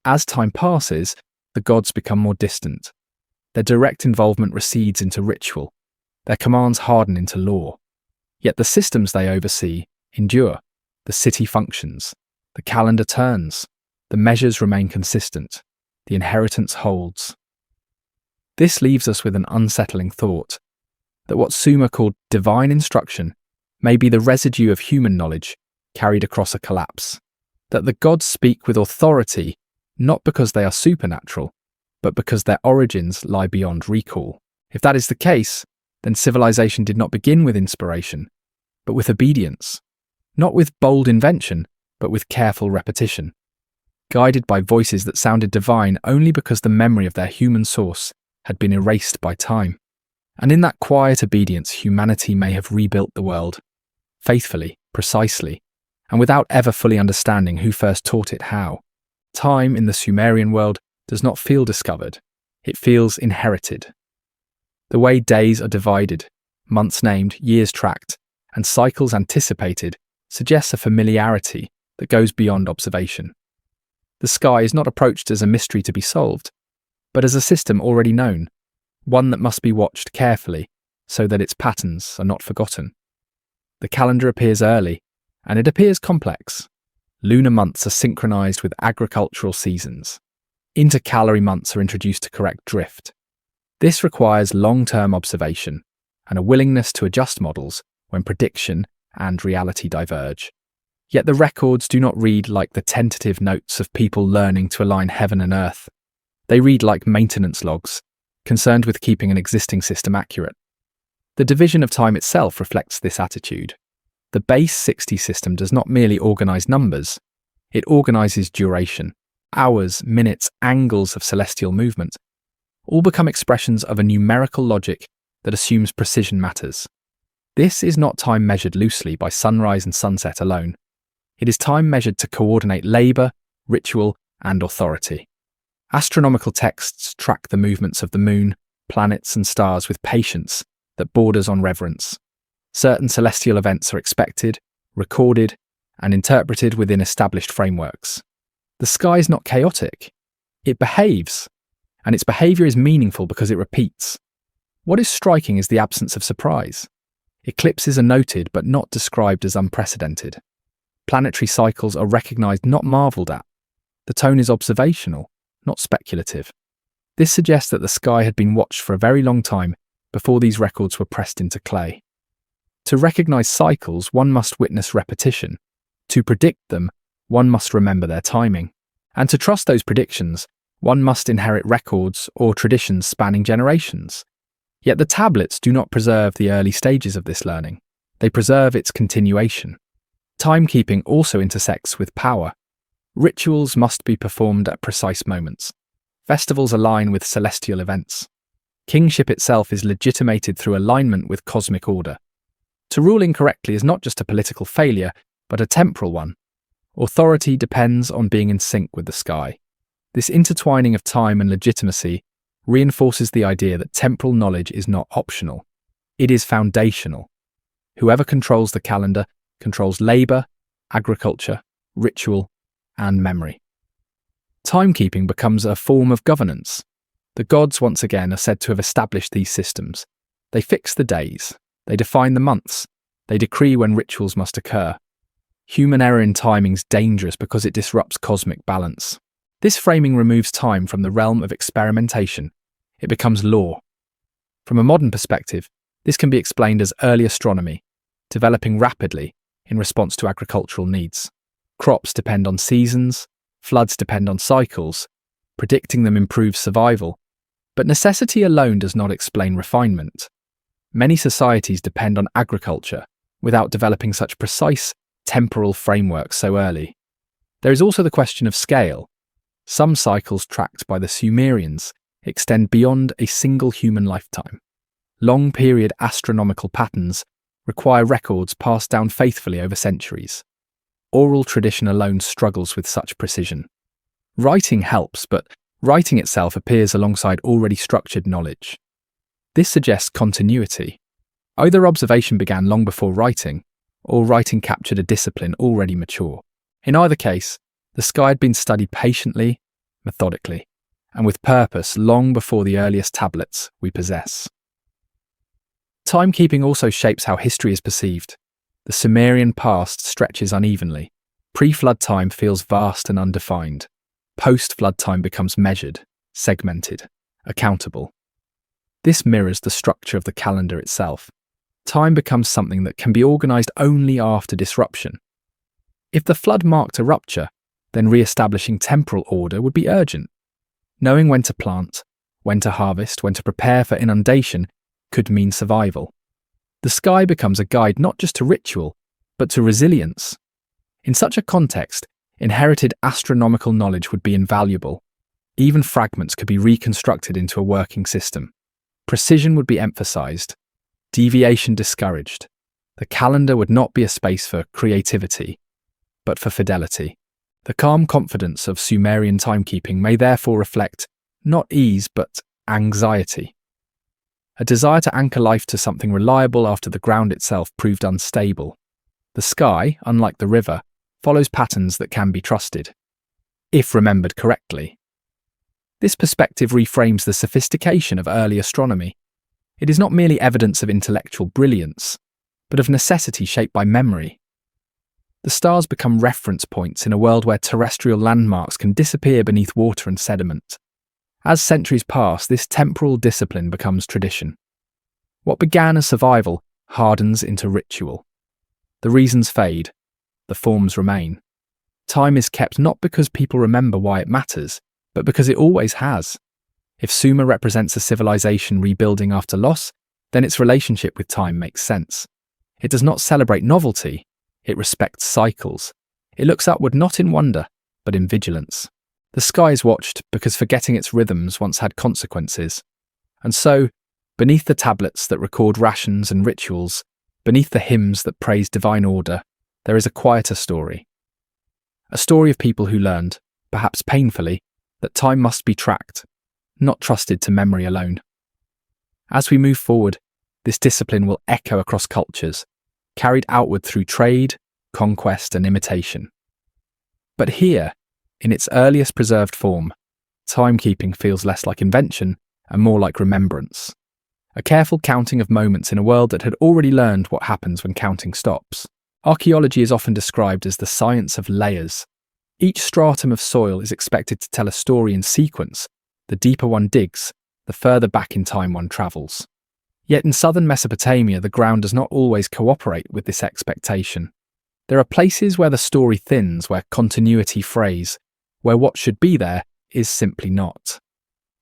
As time passes, the gods become more distant. Their direct involvement recedes into ritual. Their commands harden into law. Yet the systems they oversee endure. The city functions. The calendar turns. The measures remain consistent. The inheritance holds. This leaves us with an unsettling thought, that what Sumer called divine instruction may be the residue of human knowledge carried across a collapse. That the gods speak with authority not because they are supernatural, but because their origins lie beyond recall. If that is the case, then civilization did not begin with inspiration, but with obedience. Not with bold invention, but with careful repetition. guided by voices that sounded divine only because the memory of their human source had been erased by time. And in that quiet obedience, humanity may have rebuilt the world, faithfully, precisely, and without ever fully understanding who first taught it how. Time in the Sumerian world does not feel discovered, it feels inherited. The way days are divided, months named, years tracked, and cycles anticipated suggests a familiarity that goes beyond observation. The sky is not approached as a mystery to be solved, but as a system already known, one that must be watched carefully so that its patterns are not forgotten. The calendar appears early, and it appears complex. Lunar months are synchronized with agricultural seasons. Intercalary months are introduced to correct drift. This requires long-term observation and a willingness to adjust models when prediction and reality diverge. Yet the records do not read like the tentative notes of people learning to align heaven and earth. They read like maintenance logs, concerned with keeping an existing system accurate. The division of time itself reflects this attitude. The base 60 system does not merely organize numbers, it organizes duration, hours, minutes, angles of celestial movement, all become expressions of a numerical logic that assumes precision matters. This is not time measured loosely by sunrise and sunset alone. It is time measured to coordinate labor, ritual, and authority. Astronomical texts track the movements of the moon, planets, and stars with patience that borders on reverence. Certain celestial events are expected, recorded, and interpreted within established frameworks. The sky is not chaotic. It behaves, and its behavior is meaningful because it repeats. What is striking is the absence of surprise. Eclipses are noted but not described as unprecedented. Planetary cycles are recognized, not marveled at. The tone is observational, not speculative. This suggests that the sky had been watched for a very long time before these records were pressed into clay. To recognize cycles, one must witness repetition. To predict them, one must remember their timing. And to trust those predictions, one must inherit records or traditions spanning generations. Yet the tablets do not preserve the early stages of this learning. They preserve its continuation. Timekeeping also intersects with power. Rituals must be performed at precise moments. Festivals align with celestial events. Kingship itself is legitimated through alignment with cosmic order. To rule incorrectly is not just a political failure, but a temporal one. Authority depends on being in sync with the sky. This intertwining of time and legitimacy reinforces the idea that temporal knowledge is not optional. It is foundational. Whoever controls the calendar controls labor, agriculture, ritual, and memory. Timekeeping becomes a form of governance. The gods, once again, are said to have established these systems. They fix the days, they define the months, they decree when rituals must occur. Human error in timing is dangerous because it disrupts cosmic balance. This framing removes time from the realm of experimentation. It becomes law. From a modern perspective, this can be explained as early astronomy, developing rapidly in response to agricultural needs. Crops depend on seasons, floods depend on cycles, predicting them improves survival. But necessity alone does not explain refinement. Many societies depend on agriculture without developing such precise temporal frameworks so early. There is also the question of scale. Some cycles tracked by the Sumerians extend beyond a single human lifetime. Long-period astronomical patterns require records passed down faithfully over centuries. Oral tradition alone struggles with such precision. Writing helps, but writing itself appears alongside already structured knowledge. This suggests continuity. Either observation began long before writing, or writing captured a discipline already mature. In either case, the sky had been studied patiently, methodically, and with purpose long before the earliest tablets we possess. Timekeeping also shapes how history is perceived. The Sumerian past stretches unevenly. Pre-flood time feels vast and undefined. Post-flood time becomes measured, segmented, accountable. This mirrors the structure of the calendar itself. Time becomes something that can be organized only after disruption. If the flood marked a rupture, then re-establishing temporal order would be urgent. Knowing when to plant, when to harvest, when to prepare for inundation could mean survival. The sky becomes a guide not just to ritual, but to resilience. In such a context, Inherited astronomical knowledge would be invaluable. Even fragments could be reconstructed into a working system. Precision would be emphasized, deviation discouraged. The calendar would not be a space for creativity, but for fidelity. The calm confidence of Sumerian timekeeping may therefore reflect not ease but anxiety. A desire to anchor life to something reliable after the ground itself proved unstable. The sky, unlike the river, follows patterns that can be trusted, if remembered correctly. This perspective reframes the sophistication of early astronomy. It is not merely evidence of intellectual brilliance, but of necessity shaped by memory. The stars become reference points in a world where terrestrial landmarks can disappear beneath water and sediment. As centuries pass, this temporal discipline becomes tradition. What began as survival hardens into ritual. The reasons fade, the forms remain. Time is kept not because people remember why it matters, but because it always has. If Sumer represents a civilization rebuilding after loss, then its relationship with time makes sense. It does not celebrate novelty, it respects cycles. It looks upward not in wonder, but in vigilance. The sky is watched because forgetting its rhythms once had consequences. And so, beneath the tablets that record rations and rituals, beneath the hymns that praise divine order, there is a quieter story. A story of people who learned, perhaps painfully, that time must be tracked, not trusted to memory alone. As we move forward, this discipline will echo across cultures, carried outward through trade, conquest, and imitation. But here, in its earliest preserved form, timekeeping feels less like invention and more like remembrance. A careful counting of moments in a world that had already learned what happens when counting stops. Archaeology is often described as the science of layers. Each stratum of soil is expected to tell a story in sequence. The deeper one digs, the further back in time one travels. Yet in southern Mesopotamia, the ground does not always cooperate with this expectation. There are places where the story thins, where continuity frays, where what should be there is simply not.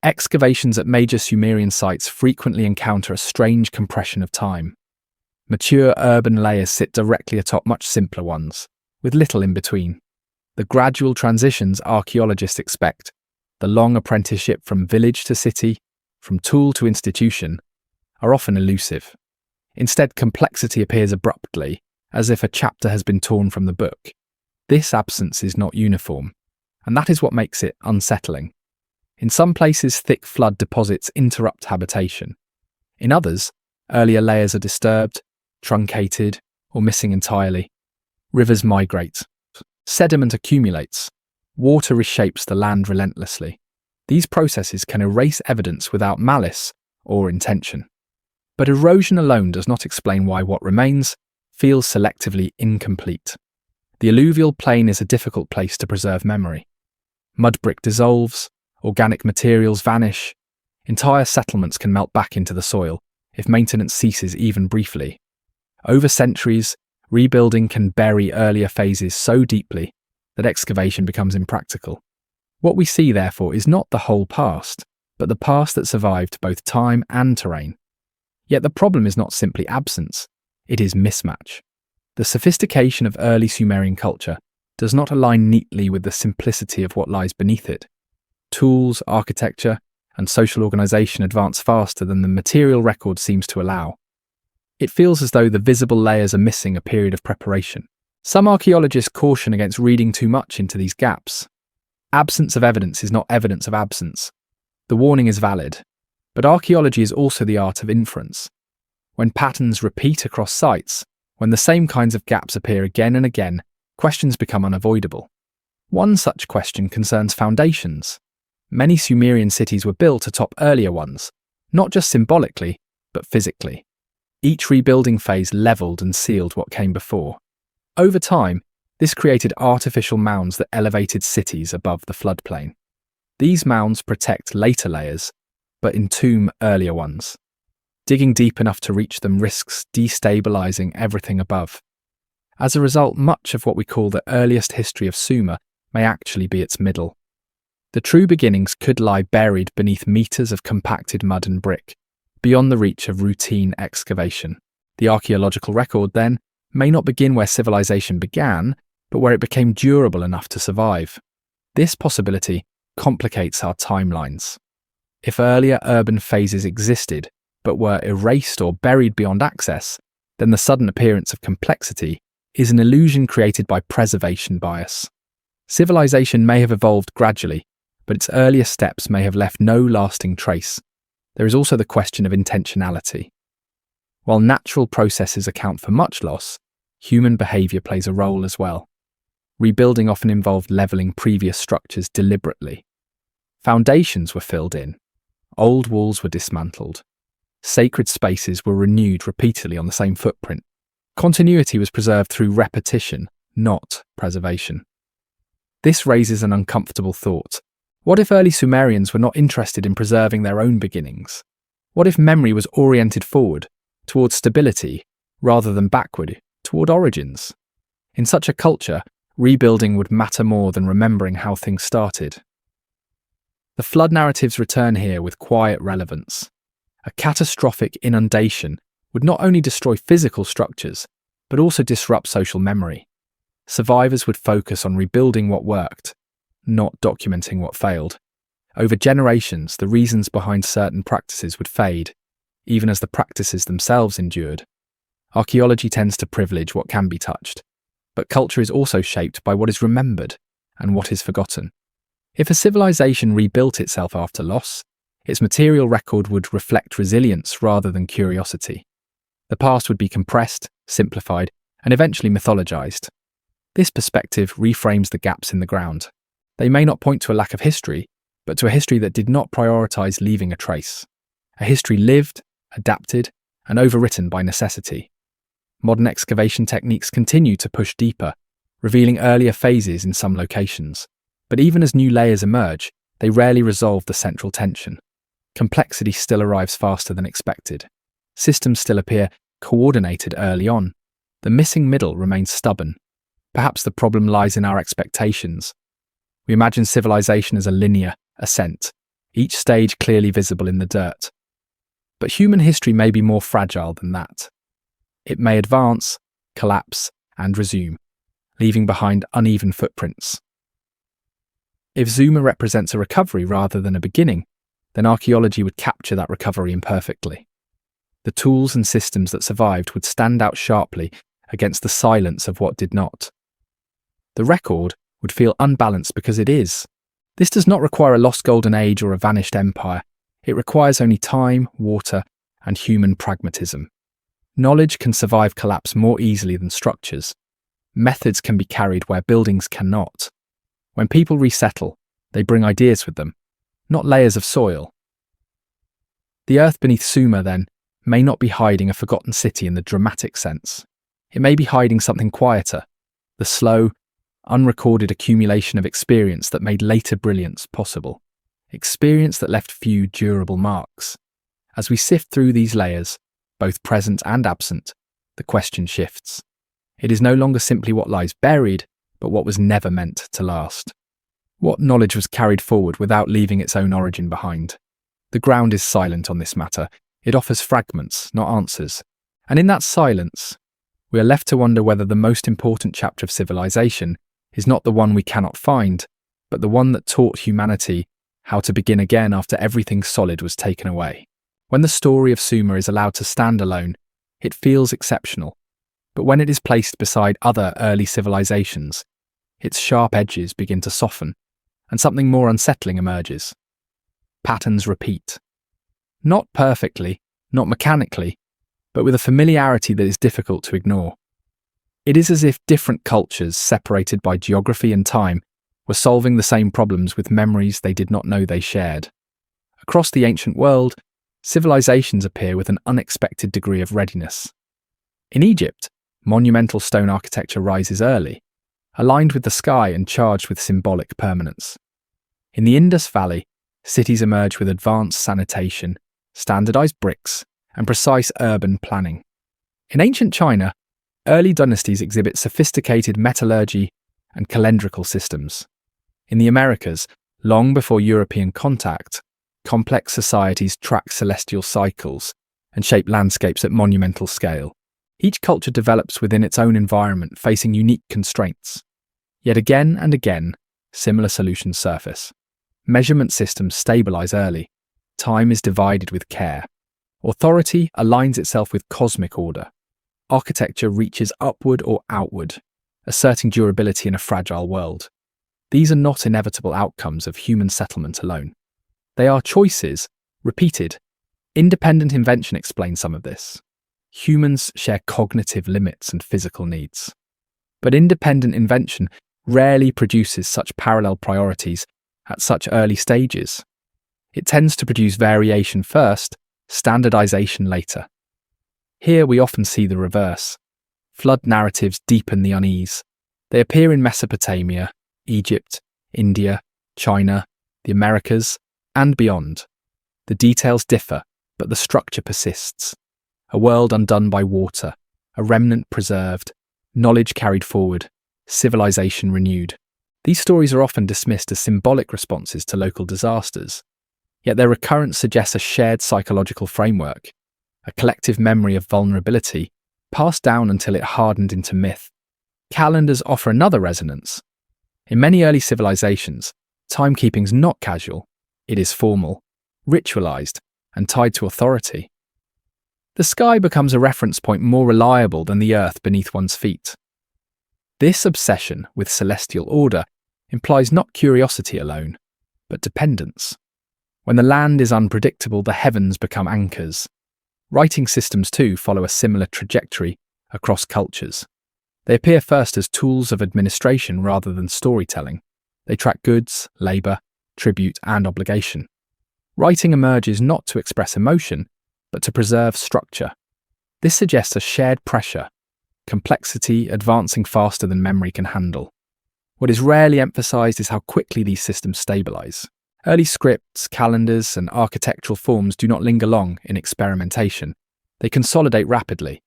Excavations at major Sumerian sites frequently encounter a strange compression of time. Mature urban layers sit directly atop much simpler ones, with little in between. The gradual transitions archaeologists expect, the long apprenticeship from village to city, from tool to institution, are often elusive. Instead, complexity appears abruptly, as if a chapter has been torn from the book. This absence is not uniform, and that is what makes it unsettling. In some places, thick flood deposits interrupt habitation. In others, earlier layers are disturbed, truncated, or missing entirely. Rivers migrate. Sediment accumulates. Water reshapes the land relentlessly. These processes can erase evidence without malice or intention. But erosion alone does not explain why what remains feels selectively incomplete. The alluvial plain is a difficult place to preserve memory. Mud brick dissolves, organic materials vanish, entire settlements can melt back into the soil if maintenance ceases even briefly. Over centuries, rebuilding can bury earlier phases so deeply that excavation becomes impractical. What we see, therefore, is not the whole past, but the past that survived both time and terrain. Yet the problem is not simply absence, it is mismatch. The sophistication of early Sumerian culture does not align neatly with the simplicity of what lies beneath it. Tools, architecture, and social organization advance faster than the material record seems to allow. It feels as though the visible layers are missing a period of preparation. Some archaeologists caution against reading too much into these gaps. Absence of evidence is not evidence of absence. The warning is valid, but archaeology is also the art of inference. When patterns repeat across sites, when the same kinds of gaps appear again and again, questions become unavoidable. One such question concerns foundations. Many Sumerian cities were built atop earlier ones, not just symbolically, but physically. Each rebuilding phase levelled and sealed what came before. Over time, this created artificial mounds that elevated cities above the floodplain. These mounds protect later layers, but entomb earlier ones. Digging deep enough to reach them risks destabilizing everything above. As a result, much of what we call the earliest history of Sumer may actually be its middle. The true beginnings could lie buried beneath meters of compacted mud and brick, beyond the reach of routine excavation. The archaeological record, then, may not begin where civilization began, but where it became durable enough to survive. This possibility complicates our timelines. If earlier urban phases existed, but were erased or buried beyond access, then the sudden appearance of complexity is an illusion created by preservation bias. Civilization may have evolved gradually, but its earlier steps may have left no lasting trace. There is also the question of intentionality. While natural processes account for much loss, human behaviour plays a role as well. Rebuilding often involved levelling previous structures deliberately. Foundations were filled in. Old walls were dismantled. Sacred spaces were renewed repeatedly on the same footprint. Continuity was preserved through repetition, not preservation. This raises an uncomfortable thought. What if early Sumerians were not interested in preserving their own beginnings? What if memory was oriented forward, towards stability, rather than backward, toward origins? In such a culture, rebuilding would matter more than remembering how things started. The flood narratives return here with quiet relevance. A catastrophic inundation would not only destroy physical structures, but also disrupt social memory. Survivors would focus on rebuilding what worked, not documenting what failed. Over generations, the reasons behind certain practices would fade, even as the practices themselves endured. Archaeology tends to privilege what can be touched, but culture is also shaped by what is remembered and what is forgotten. If a civilization rebuilt itself after loss, its material record would reflect resilience rather than curiosity. The past would be compressed, simplified, and eventually mythologized. This perspective reframes the gaps in the ground. They may not point to a lack of history, but to a history that did not prioritize leaving a trace. A history lived, adapted, and overwritten by necessity. Modern excavation techniques continue to push deeper, revealing earlier phases in some locations. But even as new layers emerge, they rarely resolve the central tension. Complexity still arrives faster than expected. Systems still appear coordinated early on. The missing middle remains stubborn. Perhaps the problem lies in our expectations. We imagine civilization as a linear ascent, each stage clearly visible in the dirt. But human history may be more fragile than that. It may advance, collapse, and resume, leaving behind uneven footprints. If Zuma represents a recovery rather than a beginning, then archaeology would capture that recovery imperfectly. The tools and systems that survived would stand out sharply against the silence of what did not. The record would feel unbalanced because it is. This does not require a lost golden age or a vanished empire. It requires only time, water, and human pragmatism. Knowledge can survive collapse more easily than structures. Methods can be carried where buildings cannot. When people resettle, they bring ideas with them, not layers of soil. The earth beneath Sumer, then, may not be hiding a forgotten city in the dramatic sense. It may be hiding something quieter, the slow, unrecorded accumulation of experience that made later brilliance possible. Experience that left few durable marks. As we sift through these layers, both present and absent, the question shifts. It is no longer simply what lies buried, but what was never meant to last. What knowledge was carried forward without leaving its own origin behind? The ground is silent on this matter. It offers fragments, not answers. And in that silence, we are left to wonder whether the most important chapter of civilization is not the one we cannot find, but the one that taught humanity how to begin again after everything solid was taken away. When the story of Sumer is allowed to stand alone, it feels exceptional. But when it is placed beside other early civilizations, its sharp edges begin to soften, and something more unsettling emerges. Patterns repeat. Not perfectly, not mechanically, but with a familiarity that is difficult to ignore. It is as if different cultures, separated by geography and time, were solving the same problems with memories they did not know they shared. Across the ancient world, civilizations appear with an unexpected degree of readiness. In Egypt, monumental stone architecture rises early, aligned with the sky and charged with symbolic permanence. In the Indus Valley, cities emerge with advanced sanitation, standardized bricks, and precise urban planning. In ancient China, early dynasties exhibit sophisticated metallurgy and calendrical systems. In the Americas, long before European contact, complex societies track celestial cycles and shape landscapes at monumental scale. Each culture develops within its own environment, facing unique constraints. Yet again and again, similar solutions surface. Measurement systems stabilize early. Time is divided with care. Authority aligns itself with cosmic order. Architecture reaches upward or outward, asserting durability in a fragile world. These are not inevitable outcomes of human settlement alone. They are choices, repeated. Independent invention explains some of this. Humans share cognitive limits and physical needs. But independent invention rarely produces such parallel priorities at such early stages. It tends to produce variation first, standardization later. Here we often see the reverse. Flood narratives deepen the unease. They appear in Mesopotamia, Egypt, India, China, the Americas, and beyond. The details differ, but the structure persists. A world undone by water, a remnant preserved, knowledge carried forward, civilization renewed. These stories are often dismissed as symbolic responses to local disasters. Yet their recurrence suggests a shared psychological framework, a collective memory of vulnerability, passed down until it hardened into myth. Calendars offer another resonance. In many early civilizations, timekeeping's not casual, it is formal, ritualized, and tied to authority. The sky becomes a reference point more reliable than the earth beneath one's feet. This obsession with celestial order implies not curiosity alone, but dependence. When the land is unpredictable, the heavens become anchors. Writing systems too follow a similar trajectory across cultures. They appear first as tools of administration rather than storytelling. They track goods, labour, tribute, and obligation. Writing emerges not to express emotion, but to preserve structure. This suggests a shared pressure, complexity advancing faster than memory can handle. What is rarely emphasized is how quickly these systems stabilize. Early scripts, calendars, and architectural forms do not linger long in experimentation. They consolidate rapidly.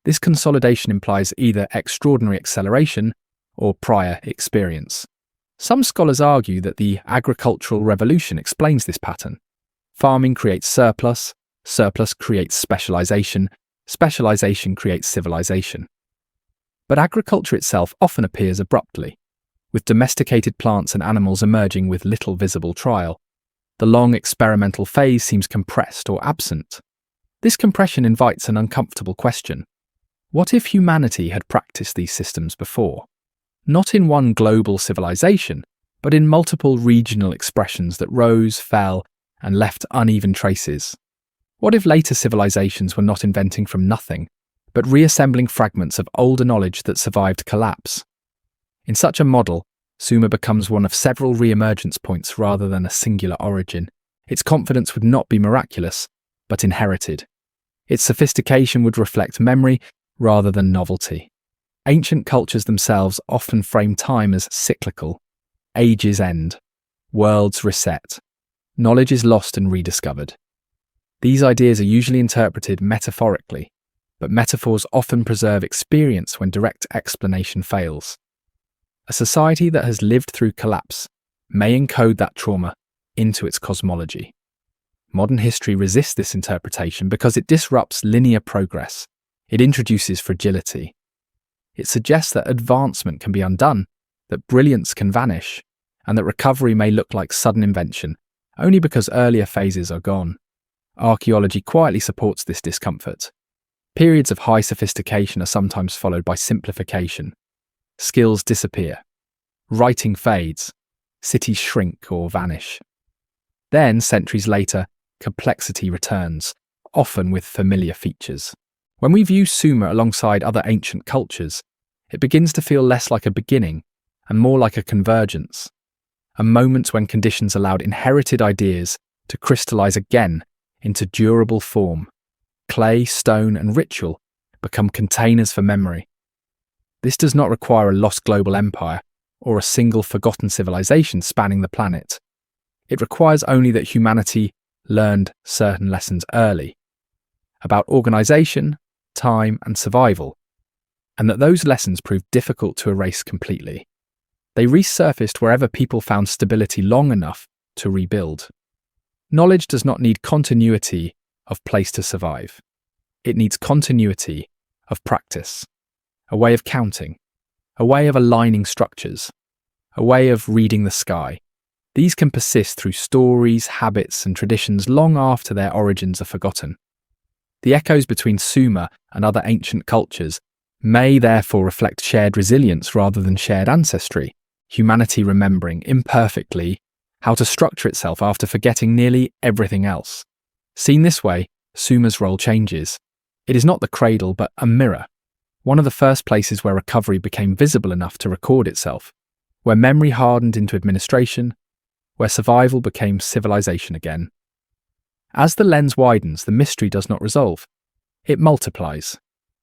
This consolidation implies either extraordinary acceleration or prior experience. Some scholars argue that the agricultural revolution explains this pattern. Farming creates surplus, surplus creates specialization, specialization creates civilization. But agriculture itself often appears abruptly, with domesticated plants and animals emerging with little visible trial. The long experimental phase seems compressed or absent. This compression invites an uncomfortable question. What if humanity had practiced these systems before? Not in one global civilization, but in multiple regional expressions that rose, fell, and left uneven traces. What if later civilizations were not inventing from nothing, but reassembling fragments of older knowledge that survived collapse? In such a model, Sumer becomes one of several re-emergence points rather than a singular origin. Its confidence would not be miraculous, but inherited. Its sophistication would reflect memory rather than novelty. Ancient cultures themselves often frame time as cyclical. Ages end. Worlds reset. Knowledge is lost and rediscovered. These ideas are usually interpreted metaphorically, but metaphors often preserve experience when direct explanation fails. A society that has lived through collapse may encode that trauma into its cosmology. Modern history resists this interpretation because it disrupts linear progress. It introduces fragility. It suggests that advancement can be undone, that brilliance can vanish, and that recovery may look like sudden invention, only because earlier phases are gone. Archaeology quietly supports this discomfort. Periods of high sophistication are sometimes followed by simplification. Skills disappear. Writing fades. Cities shrink or vanish. Then, centuries later, complexity returns, often with familiar features. When we view Sumer alongside other ancient cultures, it begins to feel less like a beginning and more like a convergence, a moment when conditions allowed inherited ideas to crystallize again into durable form. Clay, stone, and ritual become containers for memory. This does not require a lost global empire or a single forgotten civilization spanning the planet. It requires only that humanity learned certain lessons early about organization, time, and survival, and that those lessons proved difficult to erase completely. They resurfaced wherever people found stability long enough to rebuild. Knowledge does not need continuity of place to survive. It needs continuity of practice, a way of counting, a way of aligning structures. a way of reading the sky. These can persist through stories, habits, and traditions long after their origins are forgotten. The echoes between Sumer and other ancient cultures may therefore reflect shared resilience rather than shared ancestry, humanity remembering imperfectly how to structure itself after forgetting nearly everything else. Seen this way, Sumer's role changes. It is not the cradle, but a mirror, one of the first places where recovery became visible enough to record itself, where memory hardened into administration, where survival became civilization again. As the lens widens, the mystery does not resolve. It multiplies.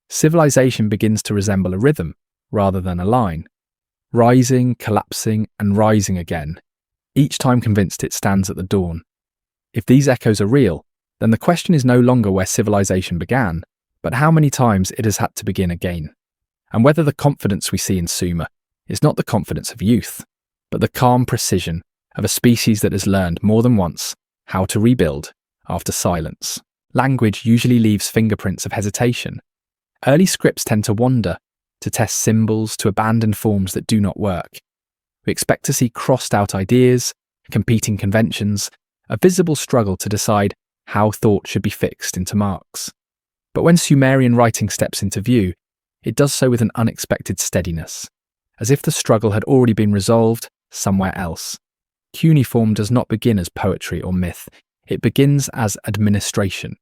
Civilization begins to resemble a rhythm rather than a line, rising, collapsing, and rising again, each time convinced it stands at the dawn. If these echoes are real, then the question is no longer where civilization began, but how many times it has had to begin again, and whether the confidence we see in Sumer is not the confidence of youth, but the calm precision of a species that has learned more than once how to rebuild after silence. Language usually leaves fingerprints of hesitation. Early scripts tend to wander, to test symbols, to abandon forms that do not work. We expect to see crossed-out ideas, competing conventions, a visible struggle to decide how thought should be fixed into marks. But when Sumerian writing steps into view, it does so with an unexpected steadiness, as if the struggle had already been resolved somewhere else. Cuneiform does not begin as poetry or myth. It begins as administration.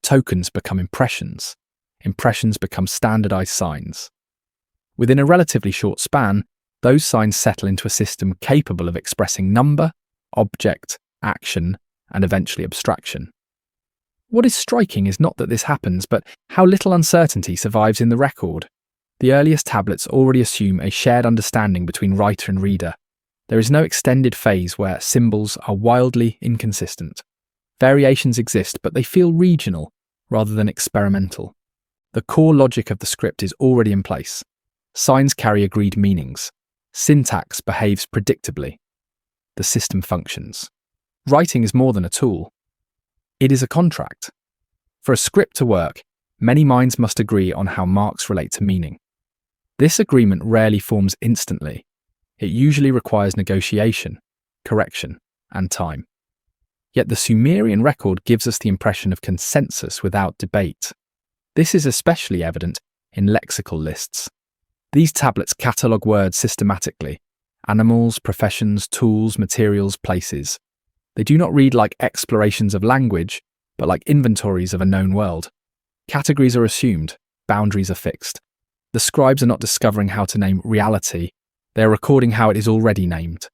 Tokens become impressions. Impressions become standardized signs. Within a relatively short span, those signs settle into a system capable of expressing number, object, action, and eventually abstraction. What is striking is not that this happens, but how little uncertainty survives in the record. The earliest tablets already assume a shared understanding between writer and reader. There is no extended phase where symbols are wildly inconsistent. Variations exist, but they feel regional rather than experimental. The core logic of the script is already in place. Signs carry agreed meanings. Syntax behaves predictably. The system functions. Writing is more than a tool. It is a contract. For a script to work, many minds must agree on how marks relate to meaning. This agreement rarely forms instantly. It usually requires negotiation, correction, and time. Yet the Sumerian record gives us the impression of consensus without debate. This is especially evident in lexical lists. These tablets catalogue words systematically: animals, professions, tools, materials, places. They do not read like explorations of language, but like inventories of a known world. Categories are assumed, boundaries are fixed. The scribes are not discovering how to name reality, they are recording how it is already named.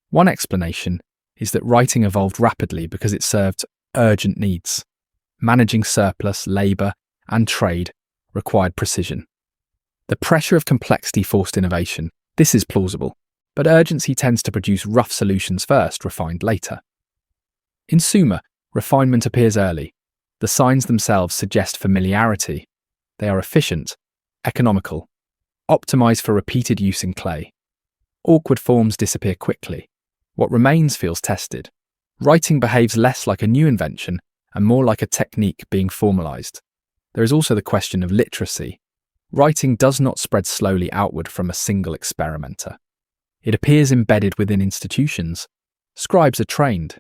One explanation is that writing evolved rapidly because it served urgent needs. Managing surplus, labour, and trade required precision. The pressure of complexity forced innovation. This is plausible, but urgency tends to produce rough solutions first, refined later. In Sumer, refinement appears early. The signs themselves suggest familiarity. They are efficient, economical, optimized for repeated use in clay. Awkward forms disappear quickly. What remains feels tested. Writing behaves less like a new invention and more like a technique being formalized. There is also the question of literacy. Writing does not spread slowly outward from a single experimenter. It appears embedded within institutions. Scribes are trained.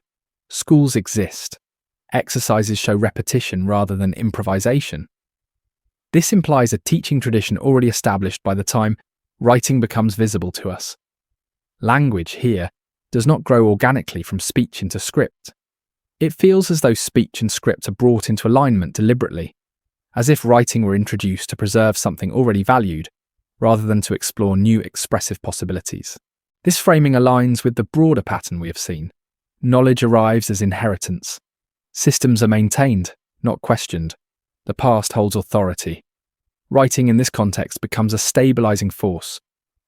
Schools exist. Exercises show repetition rather than improvisation. This implies a teaching tradition already established by the time writing becomes visible to us. Language, here, does not grow organically from speech into script. It feels as though speech and script are brought into alignment deliberately, as if writing were introduced to preserve something already valued, rather than to explore new expressive possibilities. This framing aligns with the broader pattern we have seen. Knowledge arrives as inheritance. Systems are maintained, not questioned. The past holds authority. Writing in this context becomes a stabilizing force,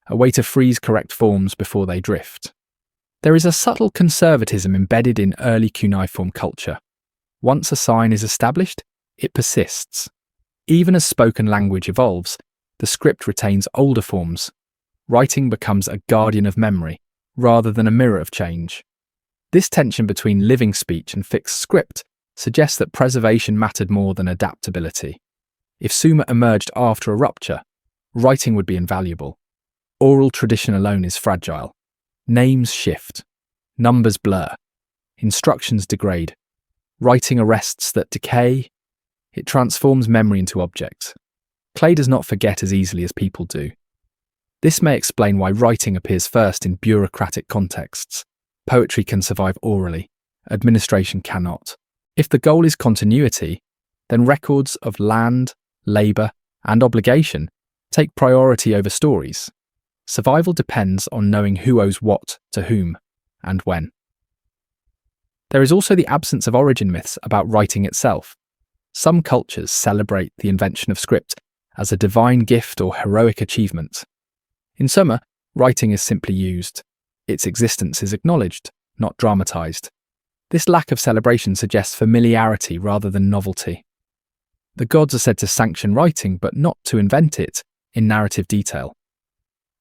a way to freeze correct forms before they drift. There is a subtle conservatism embedded in early cuneiform culture. Once a sign is established, it persists. Even as spoken language evolves, the script retains older forms. Writing becomes a guardian of memory, rather than a mirror of change. This tension between living speech and fixed script suggests that preservation mattered more than adaptability. If Sumer emerged after a rupture, writing would be invaluable. Oral tradition alone is fragile. Names shift, numbers blur, instructions degrade, writing arrests that decay. It transforms memory into objects. Clay does not forget as easily as people do. This may explain why writing appears first in bureaucratic contexts. Poetry can survive orally, administration cannot. If the goal is continuity, then records of land, labour, and obligation take priority over stories. Survival depends on knowing who owes what to whom and when. There is also the absence of origin myths about writing itself. Some cultures celebrate the invention of script as a divine gift or heroic achievement. In Sumer, writing is simply used. Its existence is acknowledged, not dramatised. This lack of celebration suggests familiarity rather than novelty. The gods are said to sanction writing, but not to invent it in narrative detail.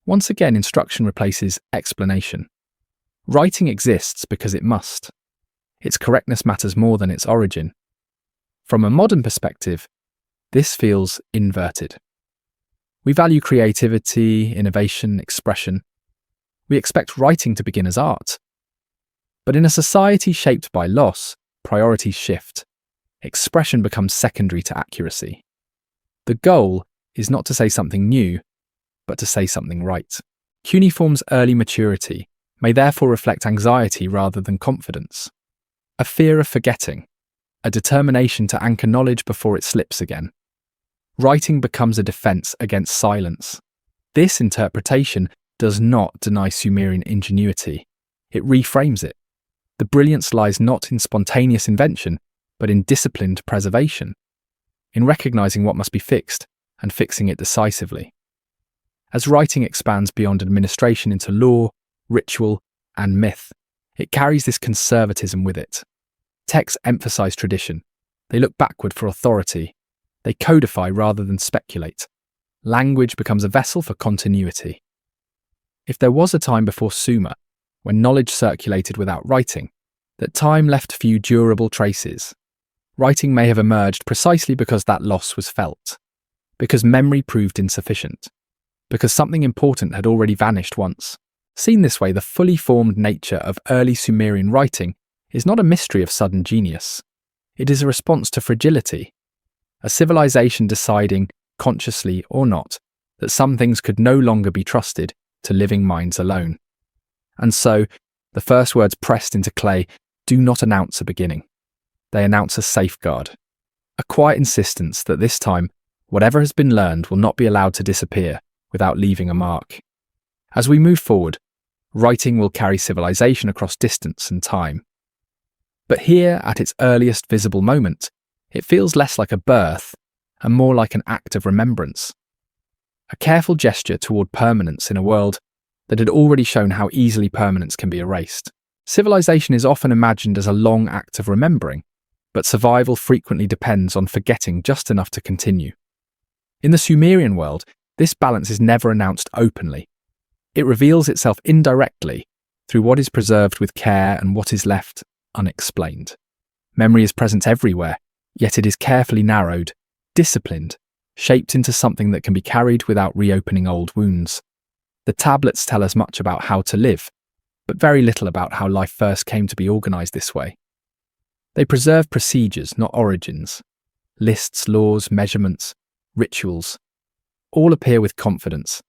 Once again, instruction replaces explanation. Writing exists because it must. Its correctness matters more than its origin. From a modern perspective, this feels inverted. We value creativity, innovation, expression. We expect writing to begin as art. But in a society shaped by loss, priorities shift. Expression becomes secondary to accuracy. The goal is not to say something new, but to say something right. Cuneiform's early maturity may therefore reflect anxiety rather than confidence. A fear of forgetting, a determination to anchor knowledge before it slips again. Writing becomes a defense against silence. This interpretation does not deny Sumerian ingenuity. It reframes it. The brilliance lies not in spontaneous invention, but in disciplined preservation, in recognizing what must be fixed and fixing it decisively. As writing expands beyond administration into law, ritual, and myth, it carries this conservatism with it. Texts emphasize tradition. They look backward for authority. They codify rather than speculate. Language becomes a vessel for continuity. If there was a time before Sumer, when knowledge circulated without writing, that time left few durable traces. Writing may have emerged precisely because that loss was felt, because memory proved insufficient, because something important had already vanished once. Seen this way, the fully formed nature of early Sumerian writing is not a mystery of sudden genius. It is a response to fragility, a civilization deciding, consciously or not, that some things could no longer be trusted to living minds alone. And so, the first words pressed into clay do not announce a beginning. They announce a safeguard, a quiet insistence that this time, whatever has been learned will not be allowed to disappear without leaving a mark. As we move forward, writing will carry civilization across distance and time. But here, at its earliest visible moment, it feels less like a birth and more like an act of remembrance. A careful gesture toward permanence in a world that had already shown how easily permanence can be erased. Civilization is often imagined as a long act of remembering, but survival frequently depends on forgetting just enough to continue. In the Sumerian world, this balance is never announced openly. It reveals itself indirectly through what is preserved with care and what is left unexplained. Memory is present everywhere, yet it is carefully narrowed, disciplined, shaped into something that can be carried without reopening old wounds. The tablets tell us much about how to live, but very little about how life first came to be organized this way. They preserve procedures, not origins. Lists, laws, measurements, rituals, all appear with confidence,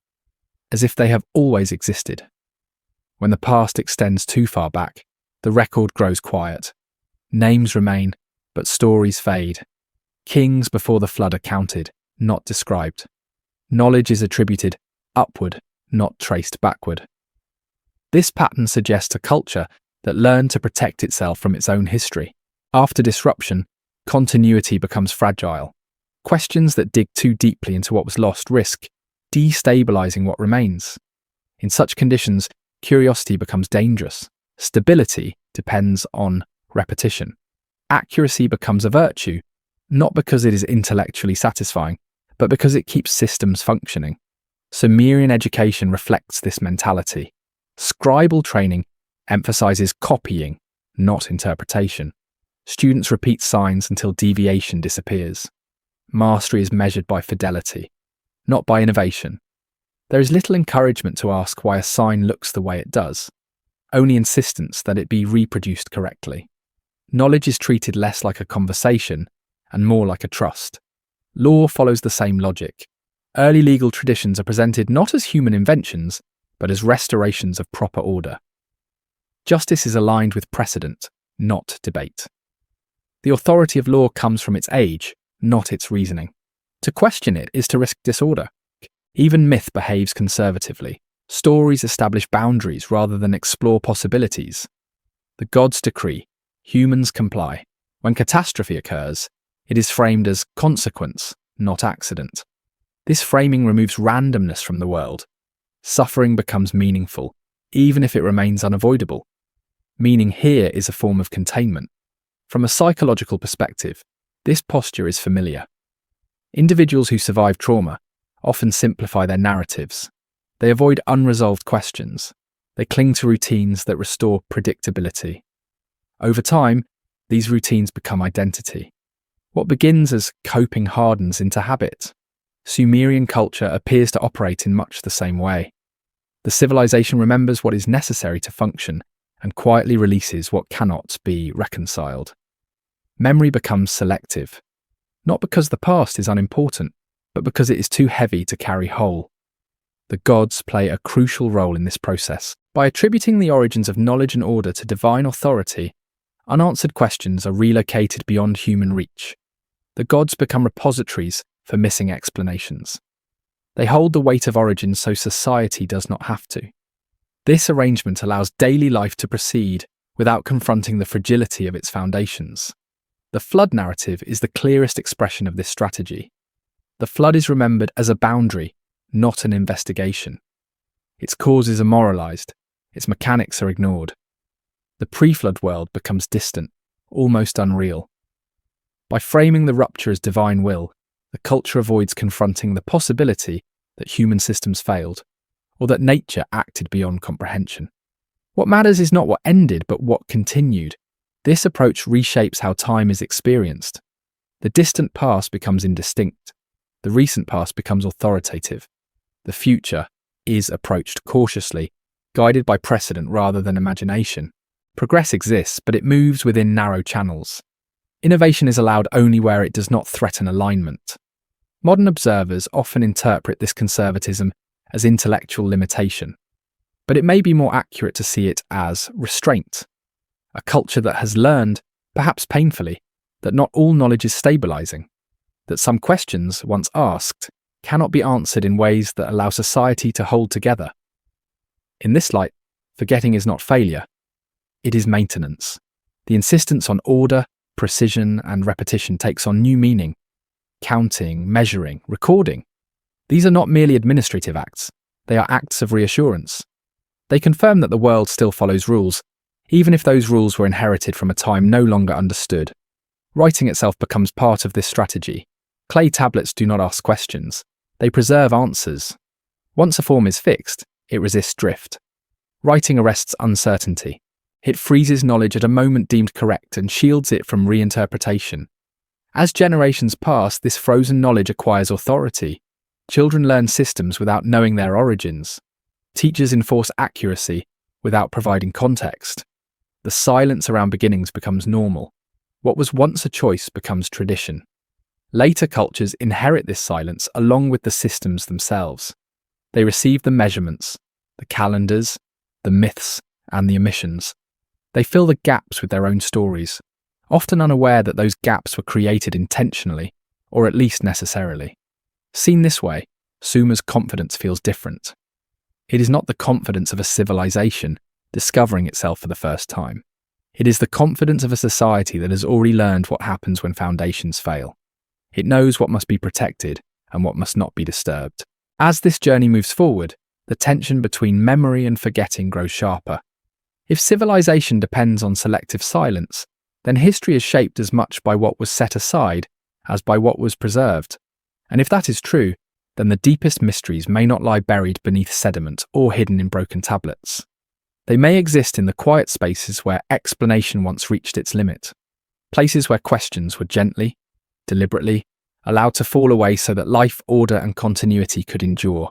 as if they have always existed. When the past extends too far back, the record grows quiet. Names remain, but stories fade. Kings before the flood are counted, not described. Knowledge is attributed upward, not traced backward. This pattern suggests a culture that learned to protect itself from its own history. After disruption, continuity becomes fragile. Questions that dig too deeply into what was lost risk destabilizing what remains. In such conditions, curiosity becomes dangerous. Stability depends on repetition. Accuracy becomes a virtue, not because it is intellectually satisfying, but because it keeps systems functioning. Sumerian education reflects this mentality. Scribal training emphasizes copying, not interpretation. Students repeat signs until deviation disappears. Mastery is measured by fidelity, not by innovation. There is little encouragement to ask why a sign looks the way it does. only insistence that it be reproduced correctly. Knowledge is treated less like a conversation and more like a trust. Law follows the same logic. Early legal traditions are presented not as human inventions, but as restorations of proper order. Justice is aligned with precedent, not debate. The authority of law comes from its age, not its reasoning. To question it is to risk disorder. Even myth behaves conservatively. Stories establish boundaries rather than explore possibilities. The gods decree, humans comply. When catastrophe occurs, it is framed as consequence, not accident. This framing removes randomness from the world. Suffering becomes meaningful, even if it remains unavoidable. Meaning here is a form of containment. From a psychological perspective, this posture is familiar. Individuals who survive trauma often simplify their narratives. They avoid unresolved questions. They cling to routines that restore predictability. Over time, these routines become identity. What begins as coping hardens into habit. Sumerian culture appears to operate in much the same way. The civilization remembers what is necessary to function and quietly releases what cannot be reconciled. Memory becomes selective, not because the past is unimportant, but because it is too heavy to carry whole. The gods play a crucial role in this process. By attributing the origins of knowledge and order to divine authority, unanswered questions are relocated beyond human reach. The gods become repositories for missing explanations. They hold the weight of origins so society does not have to. This arrangement allows daily life to proceed without confronting the fragility of its foundations. The flood narrative is the clearest expression of this strategy. The flood is remembered as a boundary, not an investigation. Its causes are moralized, its mechanics are ignored. The pre-flood world becomes distant, almost unreal. By framing the rupture as divine will, the culture avoids confronting the possibility that human systems failed, or that nature acted beyond comprehension. What matters is not what ended, but what continued. This approach reshapes how time is experienced. The distant past becomes indistinct. The recent past becomes authoritative. The future is approached cautiously, guided by precedent rather than imagination. Progress exists, but it moves within narrow channels. Innovation is allowed only where it does not threaten alignment. Modern observers often interpret this conservatism as intellectual limitation, but it may be more accurate to see it as restraint. A culture that has learned, perhaps painfully, that not all knowledge is stabilizing, that some questions, once asked, cannot be answered in ways that allow society to hold together. In this light, forgetting is not failure, it is maintenance. The insistence on order, precision, and repetition takes on new meaning. Counting, measuring, recording. These are not merely administrative acts, they are acts of reassurance. They confirm that the world still follows rules, even if those rules were inherited from a time no longer understood. Writing itself becomes part of this strategy. Clay tablets do not ask questions, they preserve answers. Once a form is fixed, it resists drift. Writing arrests uncertainty. It freezes knowledge at a moment deemed correct and shields it from reinterpretation. As generations pass, this frozen knowledge acquires authority. Children learn systems without knowing their origins. Teachers enforce accuracy without providing context. The silence around beginnings becomes normal. What was once a choice becomes tradition. Later cultures inherit this silence along with the systems themselves. They receive the measurements, the calendars, the myths, and the omissions. They fill the gaps with their own stories, often unaware that those gaps were created intentionally, or at least necessarily. Seen this way, Sumer's confidence feels different. It is not the confidence of a civilization discovering itself for the first time. It is the confidence of a society that has already learned what happens when foundations fail. It knows what must be protected and what must not be disturbed. As this journey moves forward, the tension between memory and forgetting grows sharper. If civilization depends on selective silence, then history is shaped as much by what was set aside as by what was preserved. And if that is true, then the deepest mysteries may not lie buried beneath sediment or hidden in broken tablets. They may exist in the quiet spaces where explanation once reached its limit, places where questions were gently, deliberately, allowed to fall away so that life, order, and continuity could endure.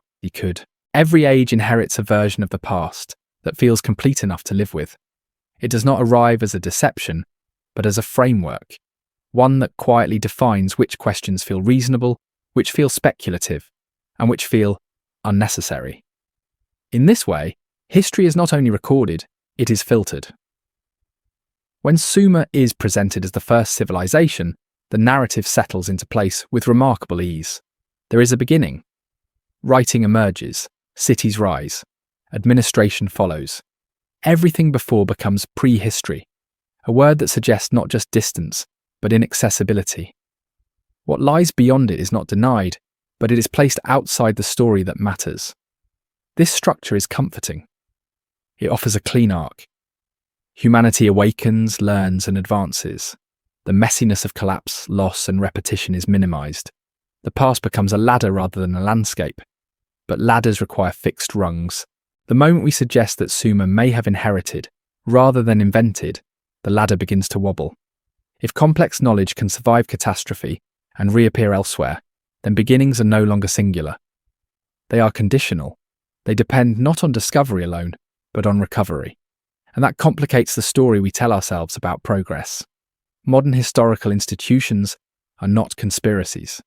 Every age inherits a version of the past, that feels complete enough to live with. It does not arrive as a deception, but as a framework, one that quietly defines which questions feel reasonable, which feel speculative, and which feel unnecessary. In this way, history is not only recorded, it is filtered. When Sumer is presented as the first civilization, the narrative settles into place with remarkable ease. There is a beginning. Writing emerges, cities rise, administration follows. Everything before becomes prehistory, a word that suggests not just distance, but inaccessibility. What lies beyond it is not denied, but it is placed outside the story that matters. This structure is comforting. It offers a clean arc. Humanity awakens, learns, and advances. The messiness of collapse, loss, and repetition is minimized. The past becomes a ladder rather than a landscape. But ladders require fixed rungs. The moment we suggest that Sumer may have inherited, rather than invented, the ladder begins to wobble. If complex knowledge can survive catastrophe and reappear elsewhere, then beginnings are no longer singular. They are conditional. They depend not on discovery alone, but on recovery. And that complicates the story we tell ourselves about progress. Modern historical institutions are not conspiracies.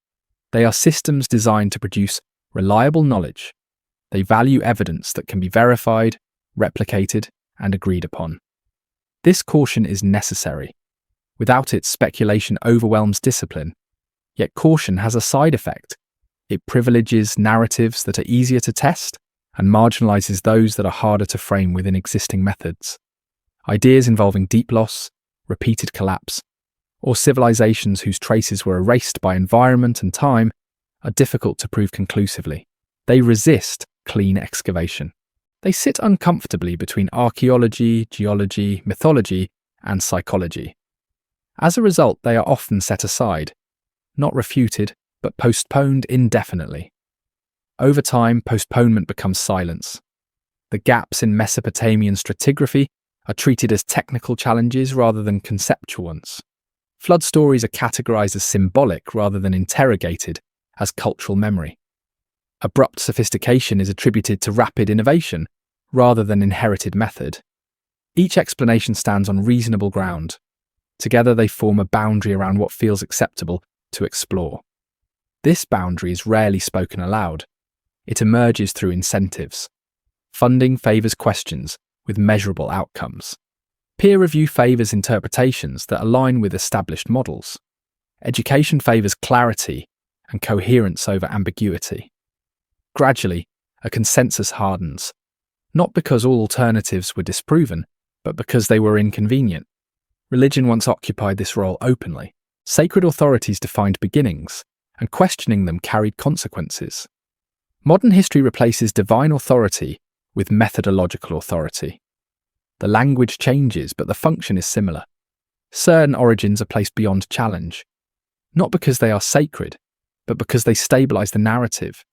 They are systems designed to produce reliable knowledge. They value evidence that can be verified, replicated, and agreed upon. This caution is necessary. Without it, speculation overwhelms discipline. Yet caution has a side effect. It privileges narratives that are easier to test and marginalizes those that are harder to frame within existing methods. Ideas involving deep loss, repeated collapse, or civilizations whose traces were erased by environment and time are difficult to prove conclusively. They resist clean excavation. They sit uncomfortably between archaeology, geology, mythology, and psychology. As a result, they are often set aside, not refuted, but postponed indefinitely. Over time, postponement becomes silence. The gaps in Mesopotamian stratigraphy are treated as technical challenges rather than conceptual ones. Flood stories are categorized as symbolic rather than interrogated as cultural memory. Abrupt sophistication is attributed to rapid innovation rather than inherited method. Each explanation stands on reasonable ground. Together they form a boundary around what feels acceptable to explore. This boundary is rarely spoken aloud. It emerges through incentives. Funding favours questions with measurable outcomes. Peer review favours interpretations that align with established models. Education favours clarity and coherence over ambiguity. Gradually, a consensus hardens, not because all alternatives were disproven, but because they were inconvenient. Religion once occupied this role openly. Sacred authorities defined beginnings, and questioning them carried consequences. Modern history replaces divine authority with methodological authority. The language changes, but the function is similar. Certain origins are placed beyond challenge, not because they are sacred, but because they stabilize the narrative.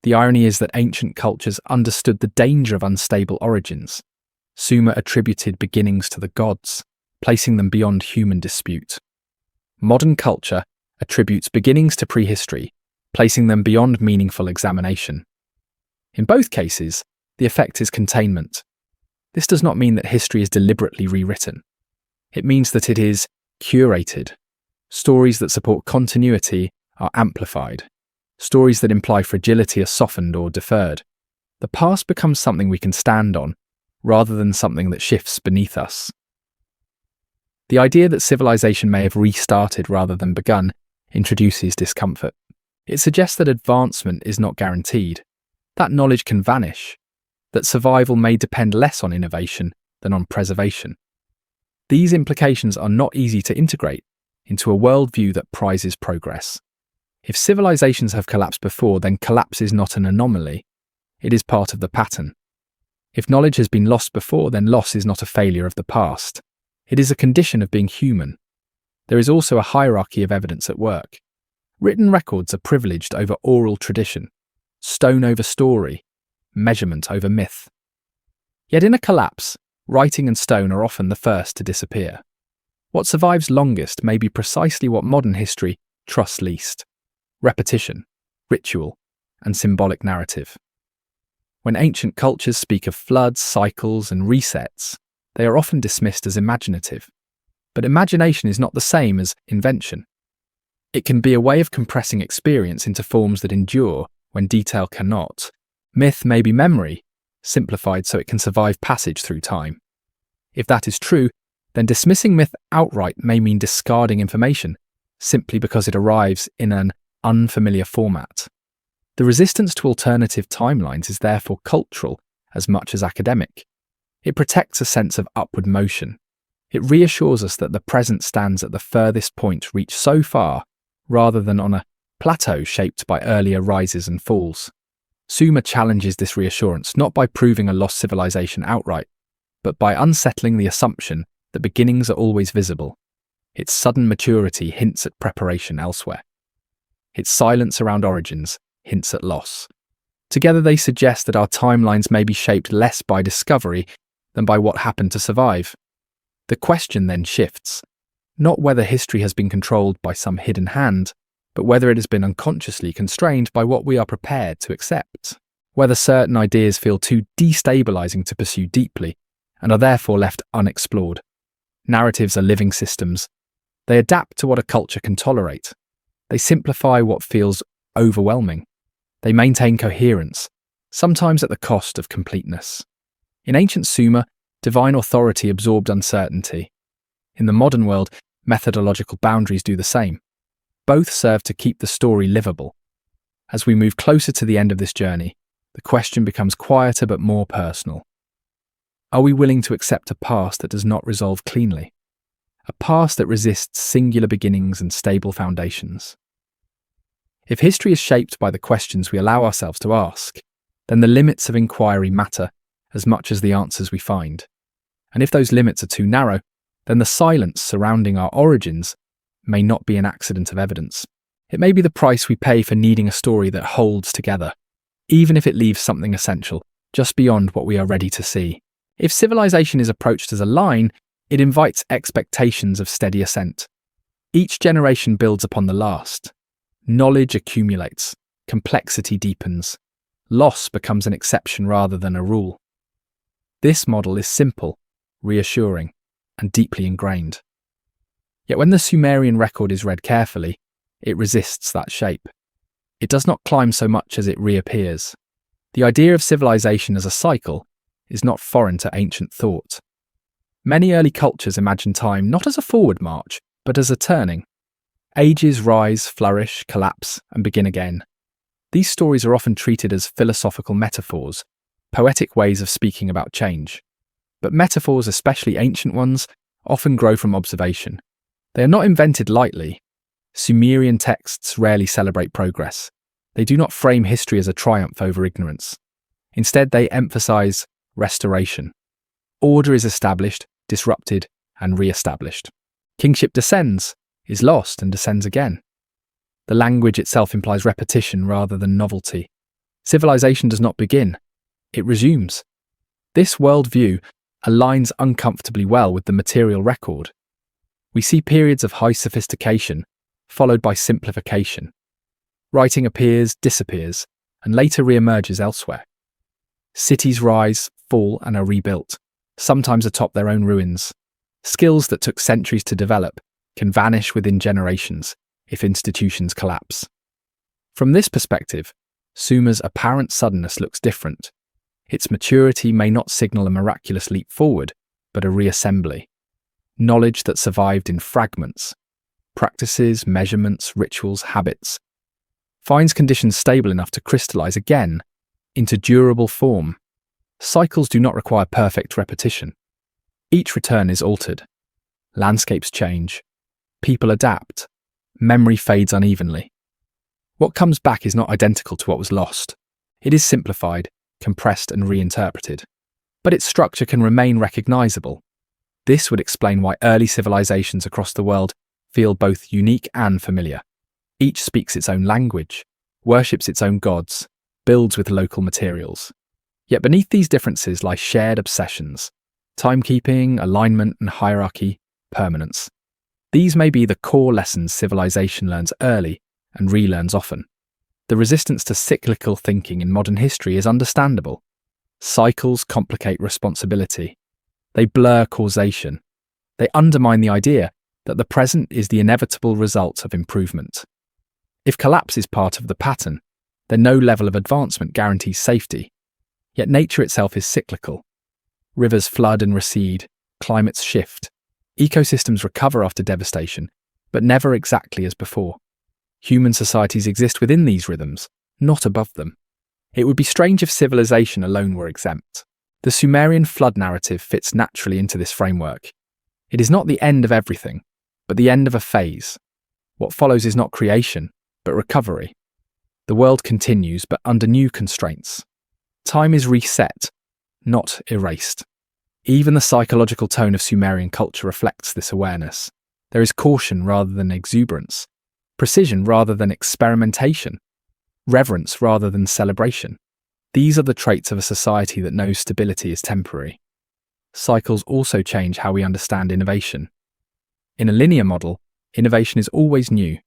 The irony is that ancient cultures understood the danger of unstable origins. Sumer attributed beginnings to the gods, placing them beyond human dispute. Modern culture attributes beginnings to prehistory, placing them beyond meaningful examination. In both cases, the effect is containment. This does not mean that history is deliberately rewritten. It means that it is curated. Stories that support continuity are amplified. Stories that imply fragility are softened or deferred. The past becomes something we can stand on, rather than something that shifts beneath us. The idea that civilization may have restarted rather than begun introduces discomfort. It suggests that advancement is not guaranteed, that knowledge can vanish, that survival may depend less on innovation than on preservation. These implications are not easy to integrate into a worldview that prizes progress. If civilizations have collapsed before, then collapse is not an anomaly, it is part of the pattern. If knowledge has been lost before, then loss is not a failure of the past. It is a condition of being human. There is also a hierarchy of evidence at work. Written records are privileged over oral tradition, stone over story, measurement over myth. Yet in a collapse, writing and stone are often the first to disappear. What survives longest may be precisely what modern history trusts least: repetition, ritual, and symbolic narrative. When ancient cultures speak of floods, cycles, and resets, they are often dismissed as imaginative. But imagination is not the same as invention. It can be a way of compressing experience into forms that endure when detail cannot. Myth may be memory, simplified so it can survive passage through time. If that is true, then dismissing myth outright may mean discarding information, simply because it arrives in an unfamiliar format. The resistance to alternative timelines is therefore cultural as much as academic. It protects a sense of upward motion. It reassures us that the present stands at the furthest point reached so far, rather than on a plateau shaped by earlier rises and falls. Sumer challenges this reassurance not by proving a lost civilization outright, but by unsettling the assumption that beginnings are always visible. Its sudden maturity hints at preparation elsewhere. Its silence around origins hints at loss. Together they suggest that our timelines may be shaped less by discovery than by what happened to survive. The question then shifts, not whether history has been controlled by some hidden hand, but whether it has been unconsciously constrained by what we are prepared to accept. Whether certain ideas feel too destabilizing to pursue deeply, and are therefore left unexplored. Narratives are living systems. They adapt to what a culture can tolerate. They simplify what feels overwhelming. They maintain coherence, sometimes at the cost of completeness. In ancient Sumer, divine authority absorbed uncertainty. In the modern world, methodological boundaries do the same. Both serve to keep the story livable. As we move closer to the end of this journey, the question becomes quieter but more personal. Are we willing to accept a past that does not resolve cleanly? A past that resists singular beginnings and stable foundations? If history is shaped by the questions we allow ourselves to ask, then the limits of inquiry matter as much as the answers we find. And if those limits are too narrow, then the silence surrounding our origins may not be an accident of evidence. It may be the price we pay for needing a story that holds together, even if it leaves something essential just beyond what we are ready to see. If civilization is approached as a line, it invites expectations of steady ascent. Each generation builds upon the last. Knowledge accumulates, complexity deepens. Loss becomes an exception rather than a rule. This model is simple, reassuring, and deeply ingrained. Yet when the Sumerian record is read carefully, it resists that shape. It does not climb so much as it reappears. The idea of civilization as a cycle is not foreign to ancient thought. Many early cultures imagine time not as a forward march, but as a turning. Ages rise, flourish, collapse, and begin again. These stories are often treated as philosophical metaphors, poetic ways of speaking about change. But metaphors, especially ancient ones, often grow from observation. They are not invented lightly. Sumerian texts rarely celebrate progress. They do not frame history as a triumph over ignorance. Instead, they emphasize restoration. Order is established, disrupted, and re-established. Kingship descends, is lost, and descends again. The language itself implies repetition rather than novelty. Civilization does not begin, it resumes. This worldview aligns uncomfortably well with the material record. We see periods of high sophistication, followed by simplification. Writing appears, disappears, and later re-emerges elsewhere. Cities rise, fall, and are rebuilt, sometimes atop their own ruins. Skills that took centuries to develop can vanish within generations if institutions collapse. From this perspective, Sumer's apparent suddenness looks different. Its maturity may not signal a miraculous leap forward, but a reassembly. Knowledge that survived in fragments, practices, measurements, rituals, habits, finds conditions stable enough to crystallize again into durable form. Cycles do not require perfect repetition. Each return is altered. Landscapes change. People adapt. Memory fades unevenly. What comes back is not identical to what was lost. It is simplified, compressed, and reinterpreted. But its structure can remain recognizable. This would explain why early civilizations across the world feel both unique and familiar. Each speaks its own language, worships its own gods, builds with local materials. Yet beneath these differences lie shared obsessions: timekeeping, alignment, and hierarchy, permanence. These may be the core lessons civilization learns early and relearns often. The resistance to cyclical thinking in modern history is understandable. Cycles complicate responsibility. They blur causation. They undermine the idea that the present is the inevitable result of improvement. If collapse is part of the pattern, then no level of advancement guarantees safety. Yet nature itself is cyclical. Rivers flood and recede, climates shift, ecosystems recover after devastation, but never exactly as before. Human societies exist within these rhythms, not above them. It would be strange if civilization alone were exempt. The Sumerian flood narrative fits naturally into this framework. It is not the end of everything, but the end of a phase. What follows is not creation, but recovery. The world continues, but under new constraints. Time is reset, not erased. Even the psychological tone of Sumerian culture reflects this awareness. There is caution rather than exuberance, precision rather than experimentation, reverence rather than celebration. These are the traits of a society that knows stability is temporary. Cycles also change how we understand innovation. In a linear model, innovation is always new.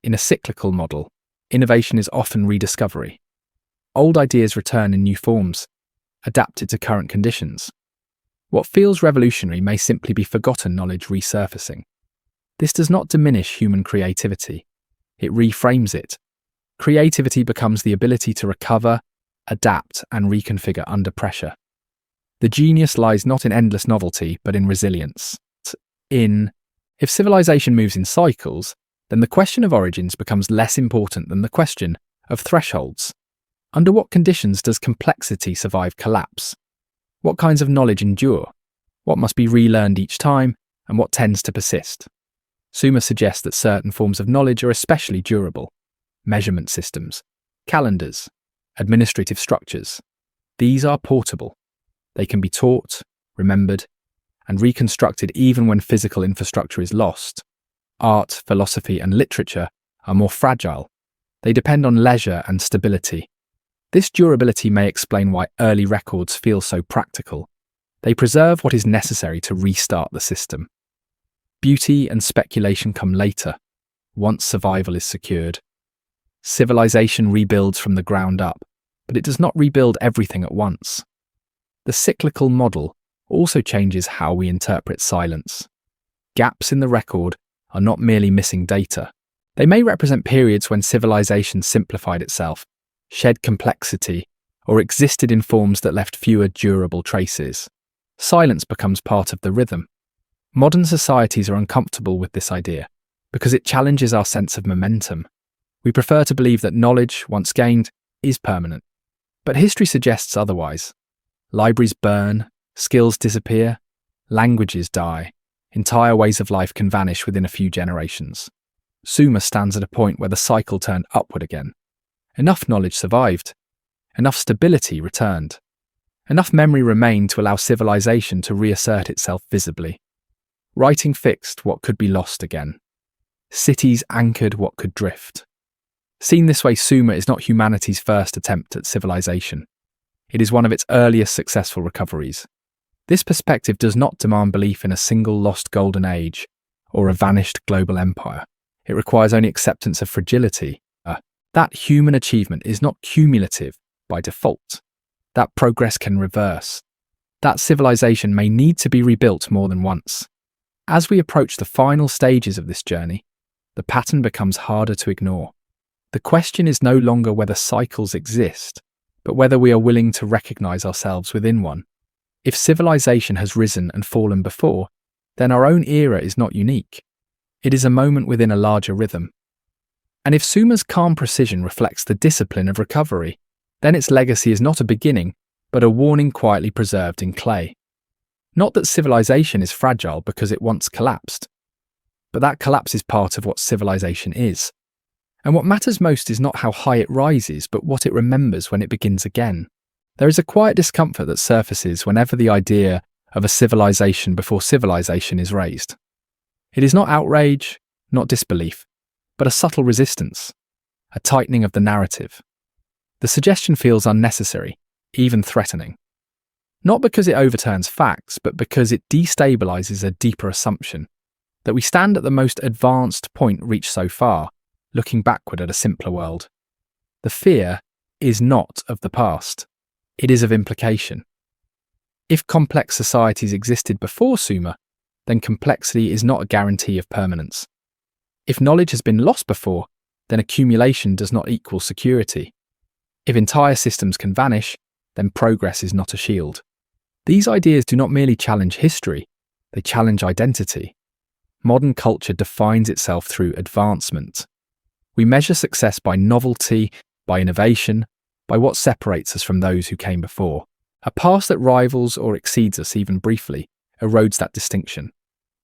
In a cyclical model, innovation is often rediscovery. Old ideas return in new forms, adapted to current conditions. What feels revolutionary may simply be forgotten knowledge resurfacing. This does not diminish human creativity. It reframes it. Creativity becomes the ability to recover, adapt, and reconfigure under pressure. The genius lies not in endless novelty, but in resilience. If civilization moves in cycles, then the question of origins becomes less important than the question of thresholds. Under what conditions does complexity survive collapse? What kinds of knowledge endure? What must be relearned each time, and what tends to persist? Sumer suggests that certain forms of knowledge are especially durable. Measurement systems, calendars, administrative structures. These are portable. They can be taught, remembered, and reconstructed even when physical infrastructure is lost. Art, philosophy, and literature are more fragile. They depend on leisure and stability. This durability may explain why early records feel so practical. They preserve what is necessary to restart the system. Beauty and speculation come later, once survival is secured. Civilization rebuilds from the ground up, but it does not rebuild everything at once. The cyclical model also changes how we interpret silence. Gaps in the record are not merely missing data. They may represent periods when civilization simplified itself, shed complexity, or existed in forms that left fewer durable traces. Silence becomes part of the rhythm. Modern societies are uncomfortable with this idea because it challenges our sense of momentum. We prefer to believe that knowledge, once gained, is permanent. But history suggests otherwise. Libraries burn, skills disappear, languages die. Entire ways of life can vanish within a few generations. Sumer stands at a point where the cycle turned upward again. Enough knowledge survived. Enough stability returned. Enough memory remained to allow civilization to reassert itself visibly. Writing fixed what could be lost again. Cities anchored what could drift. Seen this way, Sumer is not humanity's first attempt at civilization. It is one of its earliest successful recoveries. This perspective does not demand belief in a single lost golden age or a vanished global empire. It requires only acceptance of fragility. That human achievement is not cumulative by default. That progress can reverse. That civilization may need to be rebuilt more than once. As we approach the final stages of this journey, the pattern becomes harder to ignore. The question is no longer whether cycles exist, but whether we are willing to recognize ourselves within one. If civilization has risen and fallen before, then our own era is not unique. It is a moment within a larger rhythm. And if Sumer's calm precision reflects the discipline of recovery, then its legacy is not a beginning, but a warning quietly preserved in clay. Not that civilization is fragile because it once collapsed, but that collapse is part of what civilization is. And what matters most is not how high it rises, but what it remembers when it begins again. There is a quiet discomfort that surfaces whenever the idea of a civilization before civilization is raised. It is not outrage, not disbelief, but a subtle resistance, a tightening of the narrative. The suggestion feels unnecessary, even threatening. Not because it overturns facts, but because it destabilizes a deeper assumption, that we stand at the most advanced point reached so far, looking backward at a simpler world. The fear is not of the past. it is of implication. If complex societies existed before Sumer, then complexity is not a guarantee of permanence. If knowledge has been lost before, then accumulation does not equal security. If entire systems can vanish, then progress is not a shield. These ideas do not merely challenge history, they challenge identity. Modern culture defines itself through advancement. We measure success by novelty, by innovation, by what separates us from those who came before. A past that rivals or exceeds us even briefly erodes that distinction.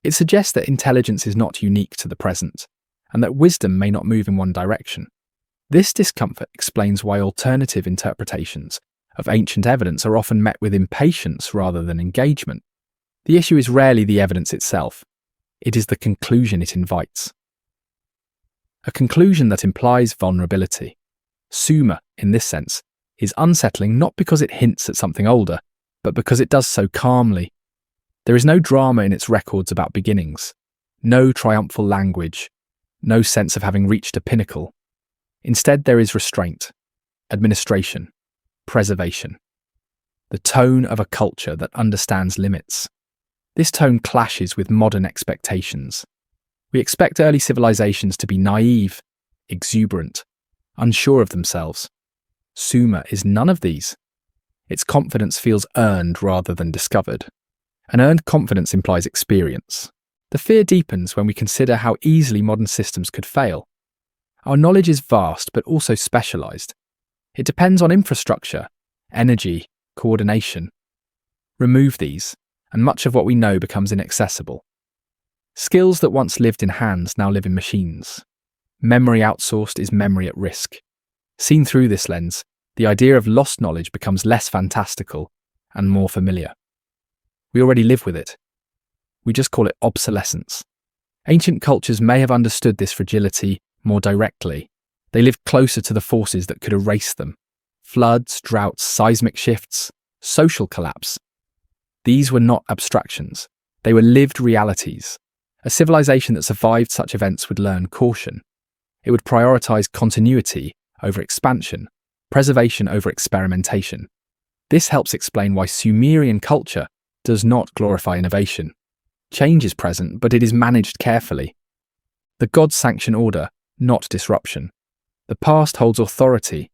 It suggests that intelligence is not unique to the present, and that wisdom may not move in one direction. This discomfort explains why alternative interpretations of ancient evidence are often met with impatience rather than engagement. The issue is rarely the evidence itself. It is the conclusion it invites. A conclusion that implies vulnerability. Sumer, in this sense, is unsettling not because it hints at something older, but because it does so calmly. There is no drama in its records about beginnings, no triumphal language, no sense of having reached a pinnacle. Instead, there is restraint, administration, preservation. The tone of a culture that understands limits. This tone clashes with modern expectations. We expect early civilizations to be naive, exuberant, unsure of themselves. Sumer is none of these. Its confidence feels earned rather than discovered. An earned confidence implies experience. The fear deepens when we consider how easily modern systems could fail. Our knowledge is vast but also specialized. It depends on infrastructure, energy, coordination. Remove these, and much of what we know becomes inaccessible. Skills that once lived in hands now live in machines. Memory outsourced is memory at risk. Seen through this lens, the idea of lost knowledge becomes less fantastical and more familiar. We already live with it. We just call it obsolescence. Ancient cultures may have understood this fragility more directly. They lived closer to the forces that could erase them. Floods, droughts, seismic shifts, social collapse. These were not abstractions. They were lived realities. A civilization that survived such events would learn caution. It would prioritize continuity over expansion, preservation over experimentation. This helps explain why Sumerian culture does not glorify innovation. Change is present, but it is managed carefully. The gods sanction order, not disruption. The past holds authority.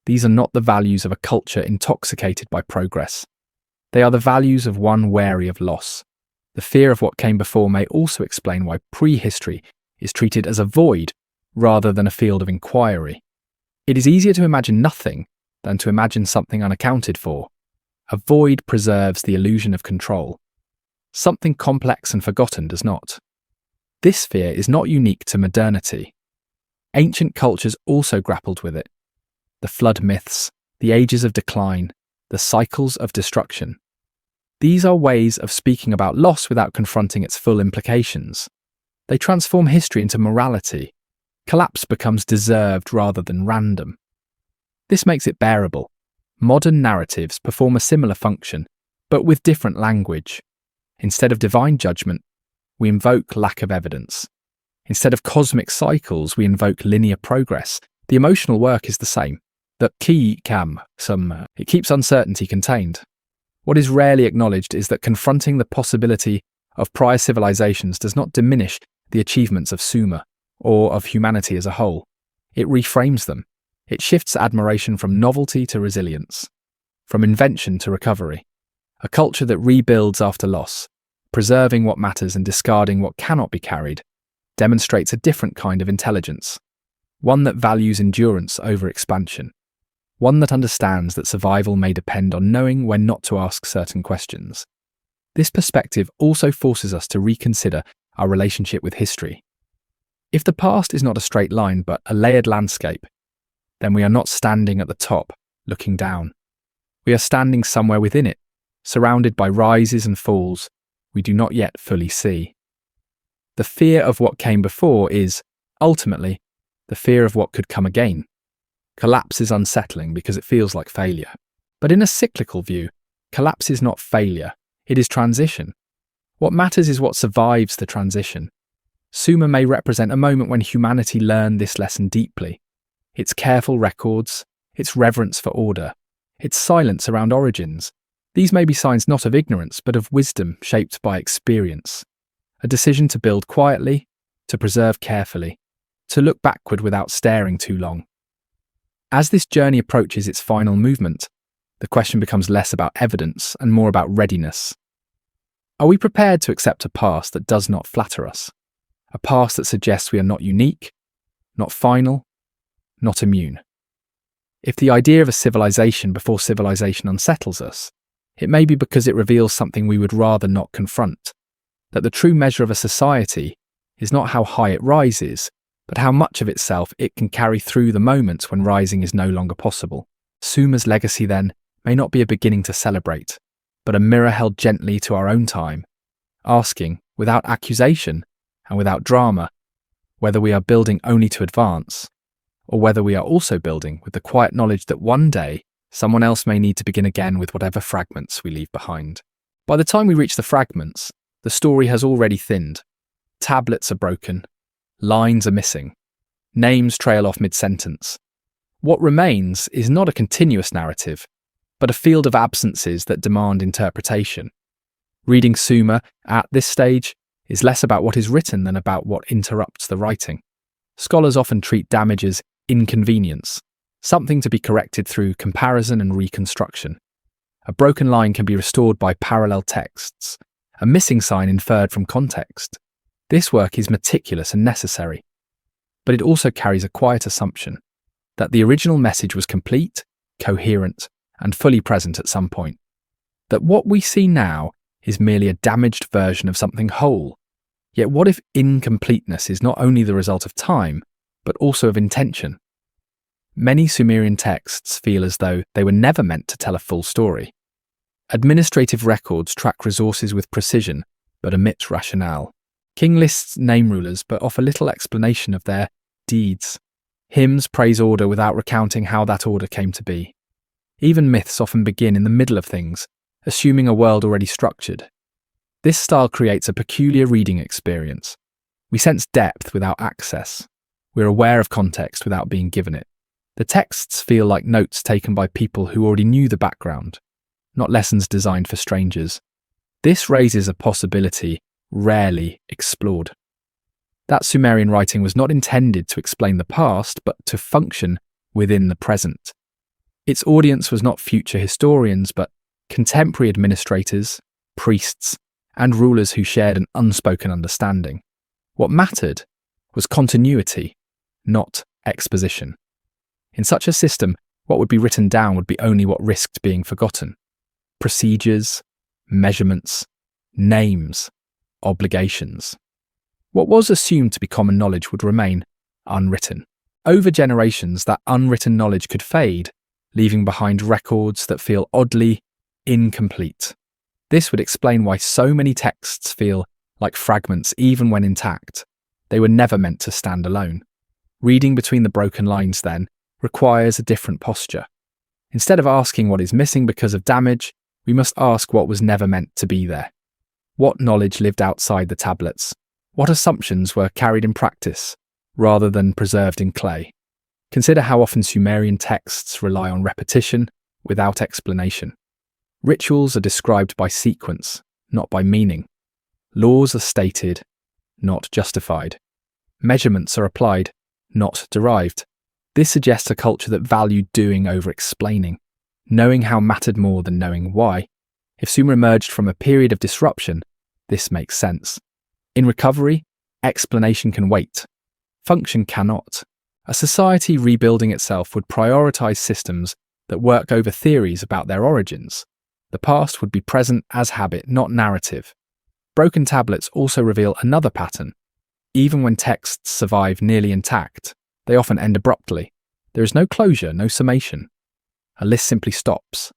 These are not the values of a culture intoxicated by progress. They are the values of one wary of loss. The fear of what came before may also explain why prehistory is treated as a void rather than a field of inquiry. It is easier to imagine nothing than to imagine something unaccounted for. A void preserves the illusion of control. Something complex and forgotten does not. This fear is not unique to modernity. Ancient cultures also grappled with it. The flood myths, the ages of decline, the cycles of destruction. These are ways of speaking about loss without confronting its full implications. They transform history into morality. Collapse becomes deserved rather than random. This makes it bearable. Modern narratives perform a similar function, but with different language. Instead of divine judgment, we invoke lack of evidence. Instead of cosmic cycles, we invoke linear progress. The emotional work is the same. The key it keeps uncertainty contained. What is rarely acknowledged is that confronting the possibility of prior civilizations does not diminish the achievements of Sumer or of humanity as a whole. It reframes them. It shifts admiration from novelty to resilience, from invention to recovery. A culture that rebuilds after loss, preserving what matters and discarding what cannot be carried, demonstrates a different kind of intelligence, one that values endurance over expansion, one that understands that survival may depend on knowing when not to ask certain questions. This perspective also forces us to reconsider our relationship with history. If the past is not a straight line but a layered landscape, then we are not standing at the top, looking down. We are standing somewhere within it, surrounded by rises and falls we do not yet fully see. The fear of what came before is, ultimately, the fear of what could come again. Collapse is unsettling because it feels like failure. But in a cyclical view, collapse is not failure, it is transition. What matters is what survives the transition. Sumer may represent a moment when humanity learned this lesson deeply. Its careful records, its reverence for order, It's silence around origins. These may be signs not of ignorance, but of wisdom shaped by experience. A decision to build quietly, to preserve carefully, to look backward without staring too long. As this journey approaches its final movement, the question becomes less about evidence and more about readiness. Are we prepared to accept a past that does not flatter us? A past that suggests we are not unique, not final, not immune. If the idea of a civilization before civilization unsettles us, it may be because it reveals something we would rather not confront, that the true measure of a society is not how high it rises, but how much of itself it can carry through the moments when rising is no longer possible. Sumer's legacy, then, may not be a beginning to celebrate, but a mirror held gently to our own time, asking, without accusation and without drama, whether we are building only to advance, or whether we are also building with the quiet knowledge that one day someone else may need to begin again with whatever fragments we leave behind. By the time we reach the fragments, the story has already thinned. Tablets are broken, lines are missing, names trail off mid-sentence. What remains is not a continuous narrative, but a field of absences that demand interpretation. Reading Sumer at this stage is less about what is written than about what interrupts the writing. Scholars often treat damage as inconvenience, something to be corrected through comparison and reconstruction. A broken line can be restored by parallel texts, a missing sign inferred from context. This work is meticulous and necessary, but it also carries a quiet assumption that the original message was complete, coherent, and fully present at some point. That what we see now is merely a damaged version of something whole. Yet what if incompleteness is not only the result of time, but also of intention? Many Sumerian texts feel as though they were never meant to tell a full story. Administrative records track resources with precision, but omit rationale. King lists name rulers, but offer little explanation of their deeds. Hymns praise order without recounting how that order came to be. Even myths often begin in the middle of things, assuming a world already structured. This style creates a peculiar reading experience. We sense depth without access. We're aware of context without being given it. The texts feel like notes taken by people who already knew the background, not lessons designed for strangers. This raises a possibility rarely explored. That Sumerian writing was not intended to explain the past, but to function within the present. Its audience was not future historians, but contemporary administrators, priests, and rulers who shared an unspoken understanding. What mattered was continuity, not exposition. In such a system, what would be written down would be only what risked being forgotten. Procedures, measurements, names, obligations. What was assumed to be common knowledge would remain unwritten. Over generations, that unwritten knowledge could fade, leaving behind records that feel oddly incomplete. This would explain why so many texts feel like fragments even when intact. They were never meant to stand alone. Reading between the broken lines, then, requires a different posture. Instead of asking what is missing because of damage, we must ask what was never meant to be there. What knowledge lived outside the tablets? What assumptions were carried in practice, rather than preserved in clay? Consider how often Sumerian texts rely on repetition without explanation. Rituals are described by sequence, not by meaning. Laws are stated, not justified. Measurements are applied, not derived. This suggests a culture that valued doing over explaining. Knowing how mattered more than knowing why. If Sumer emerged from a period of disruption, this makes sense. In recovery, explanation can wait. Function cannot. A society rebuilding itself would prioritize systems that work over theories about their origins. The past would be present as habit, not narrative. Broken tablets also reveal another pattern. Even when texts survive nearly intact, they often end abruptly. There is no closure, no summation. A list simply stops.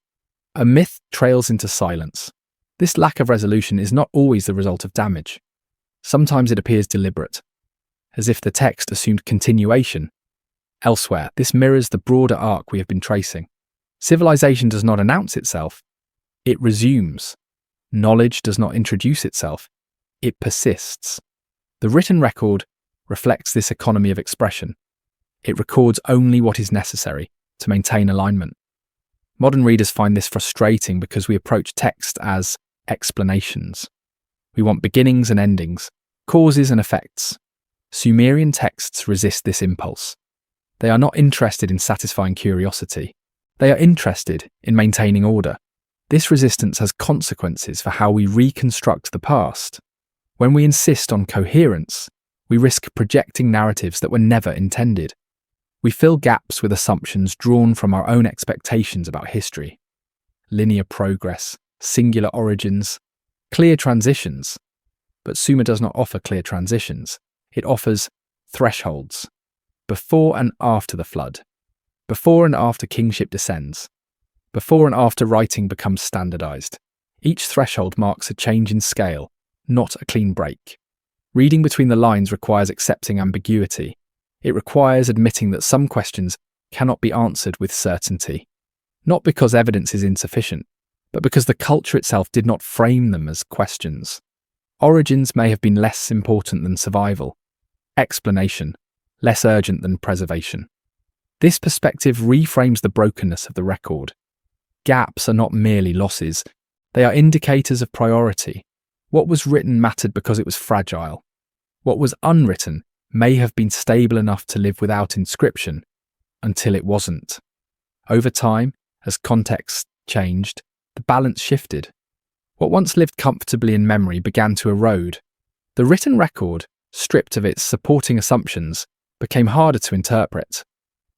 A myth trails into silence. This lack of resolution is not always the result of damage. Sometimes it appears deliberate, as if the text assumed continuation. Elsewhere, this mirrors the broader arc we have been tracing. Civilization does not announce itself. It resumes. Knowledge does not introduce itself. It persists. The written record reflects this economy of expression. It records only what is necessary to maintain alignment. Modern readers find this frustrating because we approach text as explanations. We want beginnings and endings, causes and effects. Sumerian texts resist this impulse. They are not interested in satisfying curiosity. They are interested in maintaining order. This resistance has consequences for how we reconstruct the past. When we insist on coherence, we risk projecting narratives that were never intended. We fill gaps with assumptions drawn from our own expectations about history. Linear progress, singular origins, clear transitions. But Sumer does not offer clear transitions. It offers thresholds. Before and after the flood. Before and after kingship descends. Before and after writing becomes standardized. Each threshold marks a change in scale, not a clean break. Reading between the lines requires accepting ambiguity. It requires admitting that some questions cannot be answered with certainty. Not because evidence is insufficient, but because the culture itself did not frame them as questions. Origins may have been less important than survival. Explanation, less urgent than preservation. This perspective reframes the brokenness of the record. Gaps are not merely losses. They are indicators of priority. What was written mattered because it was fragile. What was unwritten may have been stable enough to live without inscription, until it wasn't. Over time, as context changed, the balance shifted. What once lived comfortably in memory began to erode. The written record, stripped of its supporting assumptions, became harder to interpret.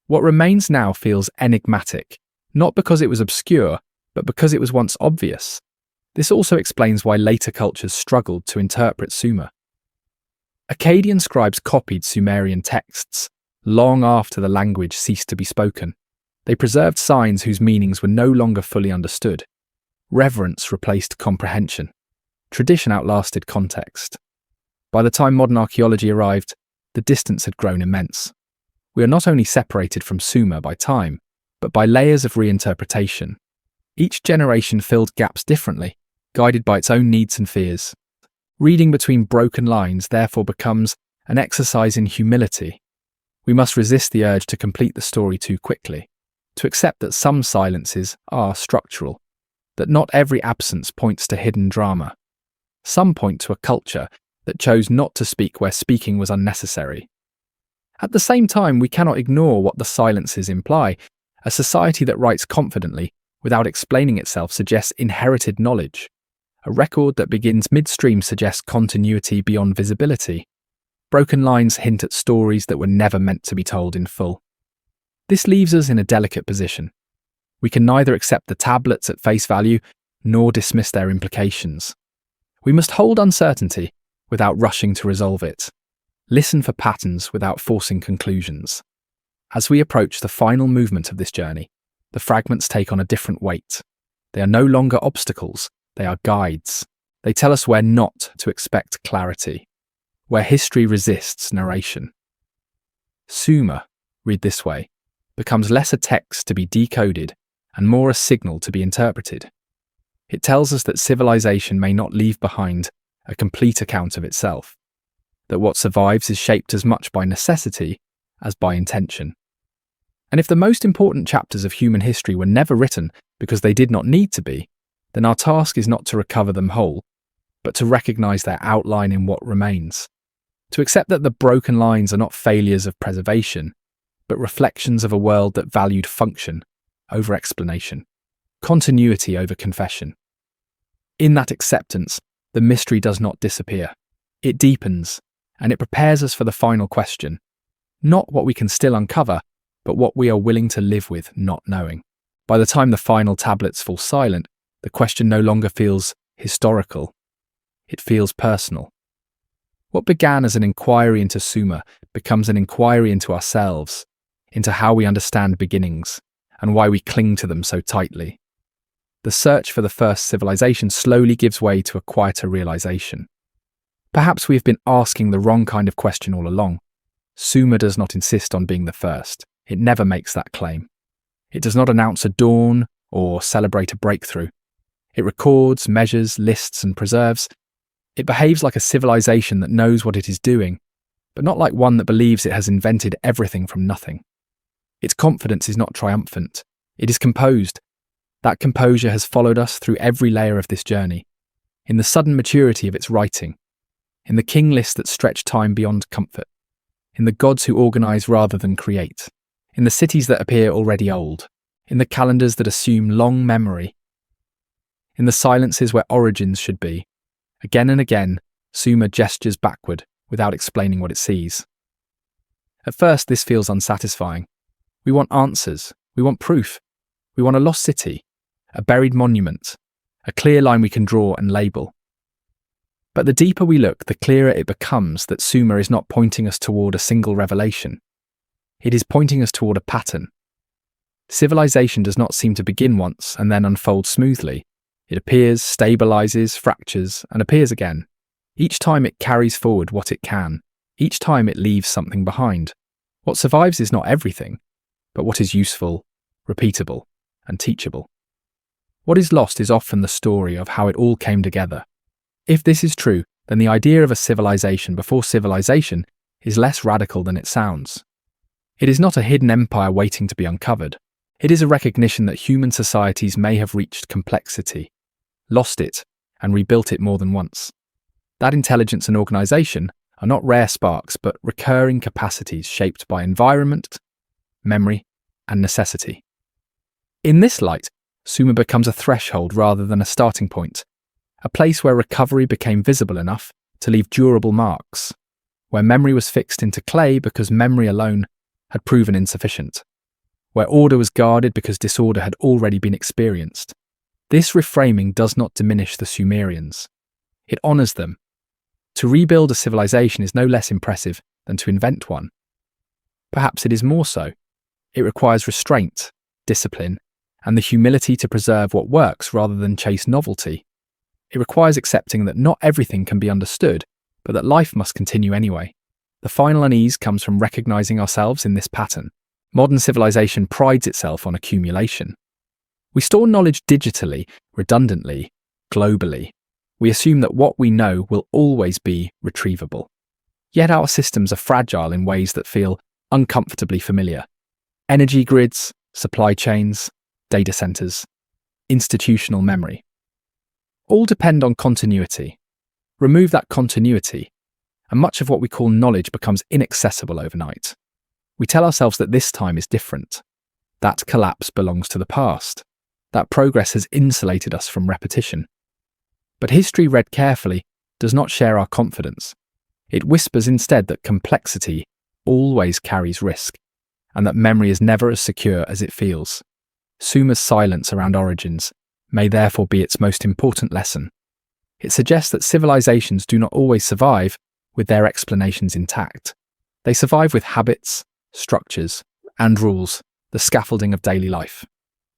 What remains now feels enigmatic, not because it was obscure, but because it was once obvious. This also explains why later cultures struggled to interpret Sumer. Akkadian scribes copied Sumerian texts long after the language ceased to be spoken. They preserved signs whose meanings were no longer fully understood. Reverence replaced comprehension. Tradition outlasted context. By the time modern archaeology arrived, the distance had grown immense. We are not only separated from Sumer by time, but by layers of reinterpretation. Each generation filled gaps differently, guided by its own needs and fears. Reading between broken lines therefore becomes an exercise in humility. We must resist the urge to complete the story too quickly, to accept that some silences are structural, that not every absence points to hidden drama. Some point to a culture that chose not to speak where speaking was unnecessary. At the same time, we cannot ignore what the silences imply. A society that writes confidently, without explaining itself, suggests inherited knowledge. A record that begins midstream suggests continuity beyond visibility. Broken lines hint at stories that were never meant to be told in full. This leaves us in a delicate position. We can neither accept the tablets at face value, nor dismiss their implications. We must hold uncertainty without rushing to resolve it. Listen for patterns without forcing conclusions. As we approach the final movement of this journey, the fragments take on a different weight. They are no longer obstacles, they are guides. They tell us where not to expect clarity, where history resists narration. Sumer, read this way, becomes less a text to be decoded and more a signal to be interpreted. It tells us that civilization may not leave behind a complete account of itself, that what survives is shaped as much by necessity as by intention. And if the most important chapters of human history were never written because they did not need to be, then our task is not to recover them whole, but to recognize their outline in what remains. To accept that the broken lines are not failures of preservation, but reflections of a world that valued function over explanation, continuity over confession. In that acceptance, the mystery does not disappear. It deepens, and it prepares us for the final question. Not what we can still uncover, but what we are willing to live with not knowing. By the time the final tablets fall silent, the question no longer feels historical. It feels personal. What began as an inquiry into Sumer becomes an inquiry into ourselves, into how we understand beginnings, and why we cling to them so tightly. The search for the first civilization slowly gives way to a quieter realization. Perhaps we have been asking the wrong kind of question all along. Sumer does not insist on being the first. It never makes that claim. It does not announce a dawn or celebrate a breakthrough. It records, measures, lists, and preserves. It behaves like a civilization that knows what it is doing, but not like one that believes it has invented everything from nothing. Its confidence is not triumphant. It is composed, That composure has followed us through every layer of this journey, in the sudden maturity of its writing, in the king lists that stretch time beyond comfort, in the gods who organize rather than create, in the cities that appear already old, in the calendars that assume long memory, in the silences where origins should be. Again and again, Sumer gestures backward without explaining what it sees. At first, this feels unsatisfying. We want answers, we want proof, we want a lost city, a buried monument, a clear line we can draw and label. But the deeper we look, the clearer it becomes that Sumer is not pointing us toward a single revelation. It is pointing us toward a pattern. Civilization does not seem to begin once and then unfold smoothly. It appears, stabilizes, fractures, and appears again. Each time it carries forward what it can. Each time it leaves something behind. What survives is not everything, but what is useful, repeatable, and teachable. What is lost is often the story of how it all came together. If this is true, then the idea of a civilization before civilization is less radical than it sounds. It is not a hidden empire waiting to be uncovered. It is a recognition that human societies may have reached complexity, lost it, and rebuilt it more than once. That intelligence and organization are not rare sparks, but recurring capacities shaped by environment, memory, and necessity. In this light, Sumer becomes a threshold rather than a starting point, a place where recovery became visible enough to leave durable marks, where memory was fixed into clay because memory alone had proven insufficient, where order was guarded because disorder had already been experienced. This reframing does not diminish the Sumerians. It honors them. To rebuild a civilization is no less impressive than to invent one. Perhaps it is more so. It requires restraint, discipline, and the humility to preserve what works rather than chase novelty. It requires accepting that not everything can be understood, but that life must continue anyway. The final unease comes from recognizing ourselves in this pattern. Modern civilization prides itself on accumulation. We store knowledge digitally, redundantly, globally. We assume that what we know will always be retrievable. Yet our systems are fragile in ways that feel uncomfortably familiar. Energy grids, supply chains, data centers, institutional memory. All depend on continuity. Remove that continuity, and much of what we call knowledge becomes inaccessible overnight. We tell ourselves that this time is different. That collapse belongs to the past. That progress has insulated us from repetition. But history, read carefully, does not share our confidence. It whispers instead that complexity always carries risk, and that memory is never as secure as it feels. Sumer's silence around origins may therefore be its most important lesson. It suggests that civilizations do not always survive with their explanations intact. They survive with habits, structures, and rules, the scaffolding of daily life.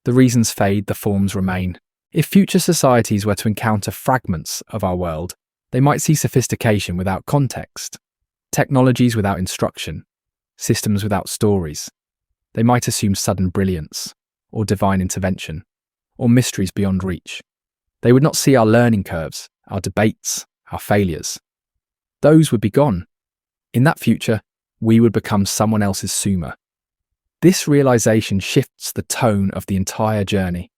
The reasons fade, the forms remain. If future societies were to encounter fragments of our world, they might see sophistication without context, technologies without instruction, systems without stories. They might assume sudden brilliance, or divine intervention, or mysteries beyond reach. They would not see our learning curves, our debates, our failures. Those would be gone. In that future, we would become someone else's Sumer. This realization shifts the tone of the entire journey.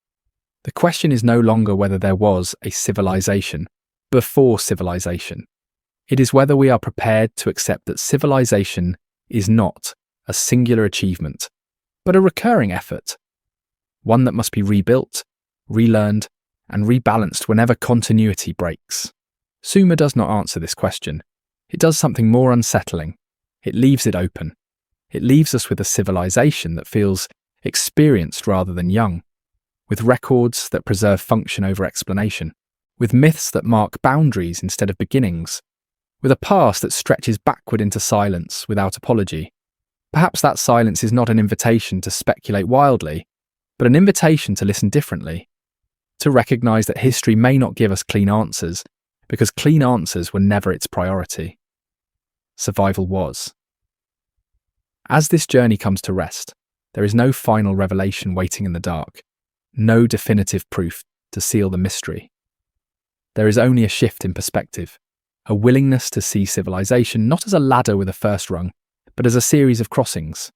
The question is no longer whether there was a civilization before civilization. It is whether we are prepared to accept that civilization is not a singular achievement, but a recurring effort, one that must be rebuilt, relearned, and rebalanced whenever continuity breaks. Sumer does not answer this question. It does something more unsettling. It leaves it open. It leaves us with a civilization that feels experienced rather than young, with records that preserve function over explanation, with myths that mark boundaries instead of beginnings, with a past that stretches backward into silence without apology. Perhaps that silence is not an invitation to speculate wildly, but an invitation to listen differently, to recognize that history may not give us clean answers, because clean answers were never its priority. Survival was. As this journey comes to rest, there is no final revelation waiting in the dark, no definitive proof to seal the mystery. There is only a shift in perspective, a willingness to see civilization not as a ladder with a first rung, but as a series of crossings.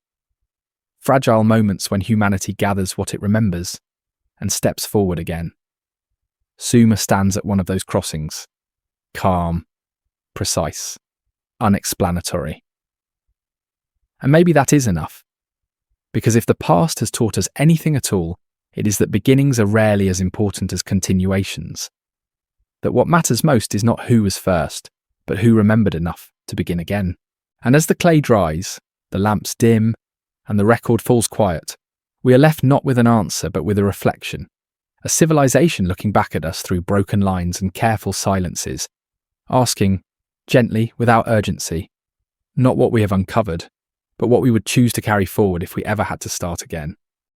Fragile moments when humanity gathers what it remembers, and steps forward again. Sumer stands at one of those crossings, calm, precise, unexplanatory. And maybe that is enough, because if the past has taught us anything at all, it is that beginnings are rarely as important as continuations. That what matters most is not who was first, but who remembered enough to begin again. And as the clay dries, the lamps dim, and the record falls quiet, we are left not with an answer but with a reflection, a civilization looking back at us through broken lines and careful silences, asking, gently, without urgency, not what we have uncovered, but what we would choose to carry forward if we ever had to start again.